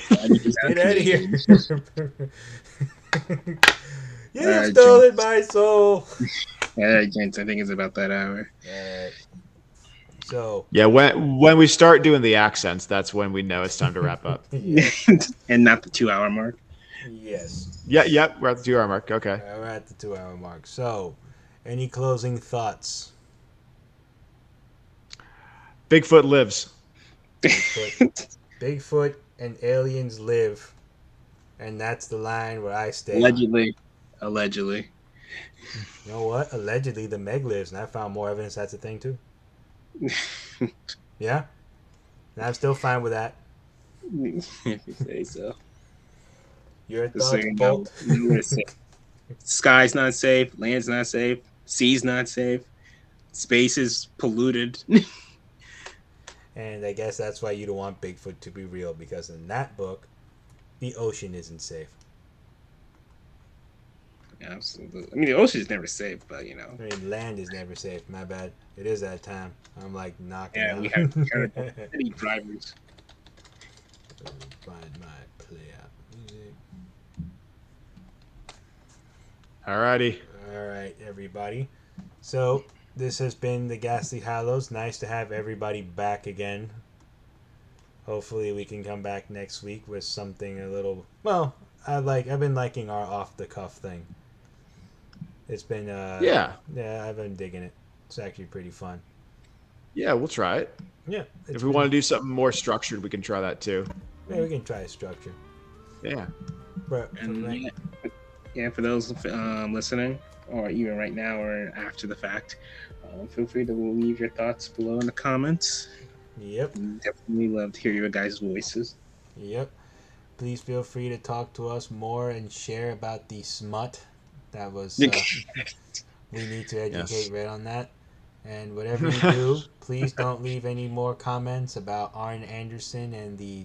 Why do you sound Get out of here. Canadian? All You've right, stolen gents. my soul. All right, gents. I think it's about that hour. Alright. So, Yeah. When we start doing the accents, that's when we know it's time to wrap up. yes. And not the 2 hour mark. Yes. Yeah. Yep. We're at the 2 hour mark. Okay. We're at the 2 hour mark. So, any closing thoughts? Bigfoot lives. Bigfoot. Bigfoot and aliens live. And that's the line where I stay on. Allegedly. Allegedly. You know what? Allegedly, the Meg lives, and I found more evidence that's a thing too. Yeah? And I'm still fine with that. If you say so. Your Just so thoughts, you know, Bolt? nowhere safe. Sky's not safe. Land's not safe. Sea's not safe. Space is polluted. And I guess that's why you don't want Bigfoot to be real, because in that book, the ocean isn't safe. Absolutely. I mean, the ocean is never safe, but you know. I mean, land is never safe. My bad. It is that time. I'm like knocking Yeah, out. we have many drivers. Find my play out music. Alrighty. All right, everybody. So this has been the Ghastly Hallows. Nice to have everybody back again. Hopefully, we can come back next week with something a little. Well, I've been liking our off the cuff thing. It's been Yeah. yeah, I've been digging it. It's actually pretty fun. Yeah, we'll try it. Yeah, If we want to do something more structured, we can try that too. yeah, we can try a structure. Yeah. But And yeah, for those listening, or even right now or after the fact, feel free to leave your thoughts below in the comments. Yep. Definitely love to hear your guys' voices. Yep. Please feel free to talk to us more and share about the smut. That was we need to educate Red on that. And whatever you do, please don't leave any more comments about Arn Anderson and the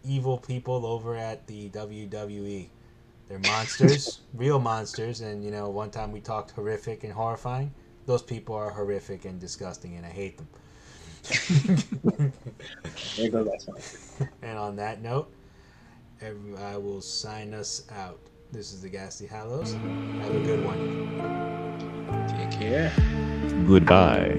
evil people over at the WWE. They're monsters, real monsters. And you know, one time we talked horrific and horrifying. Those people are horrific and disgusting, and I hate them. There goes that one. And on that note, I will sign us out. This is the Ghastly Hallows. Have a good one. Take care. Goodbye.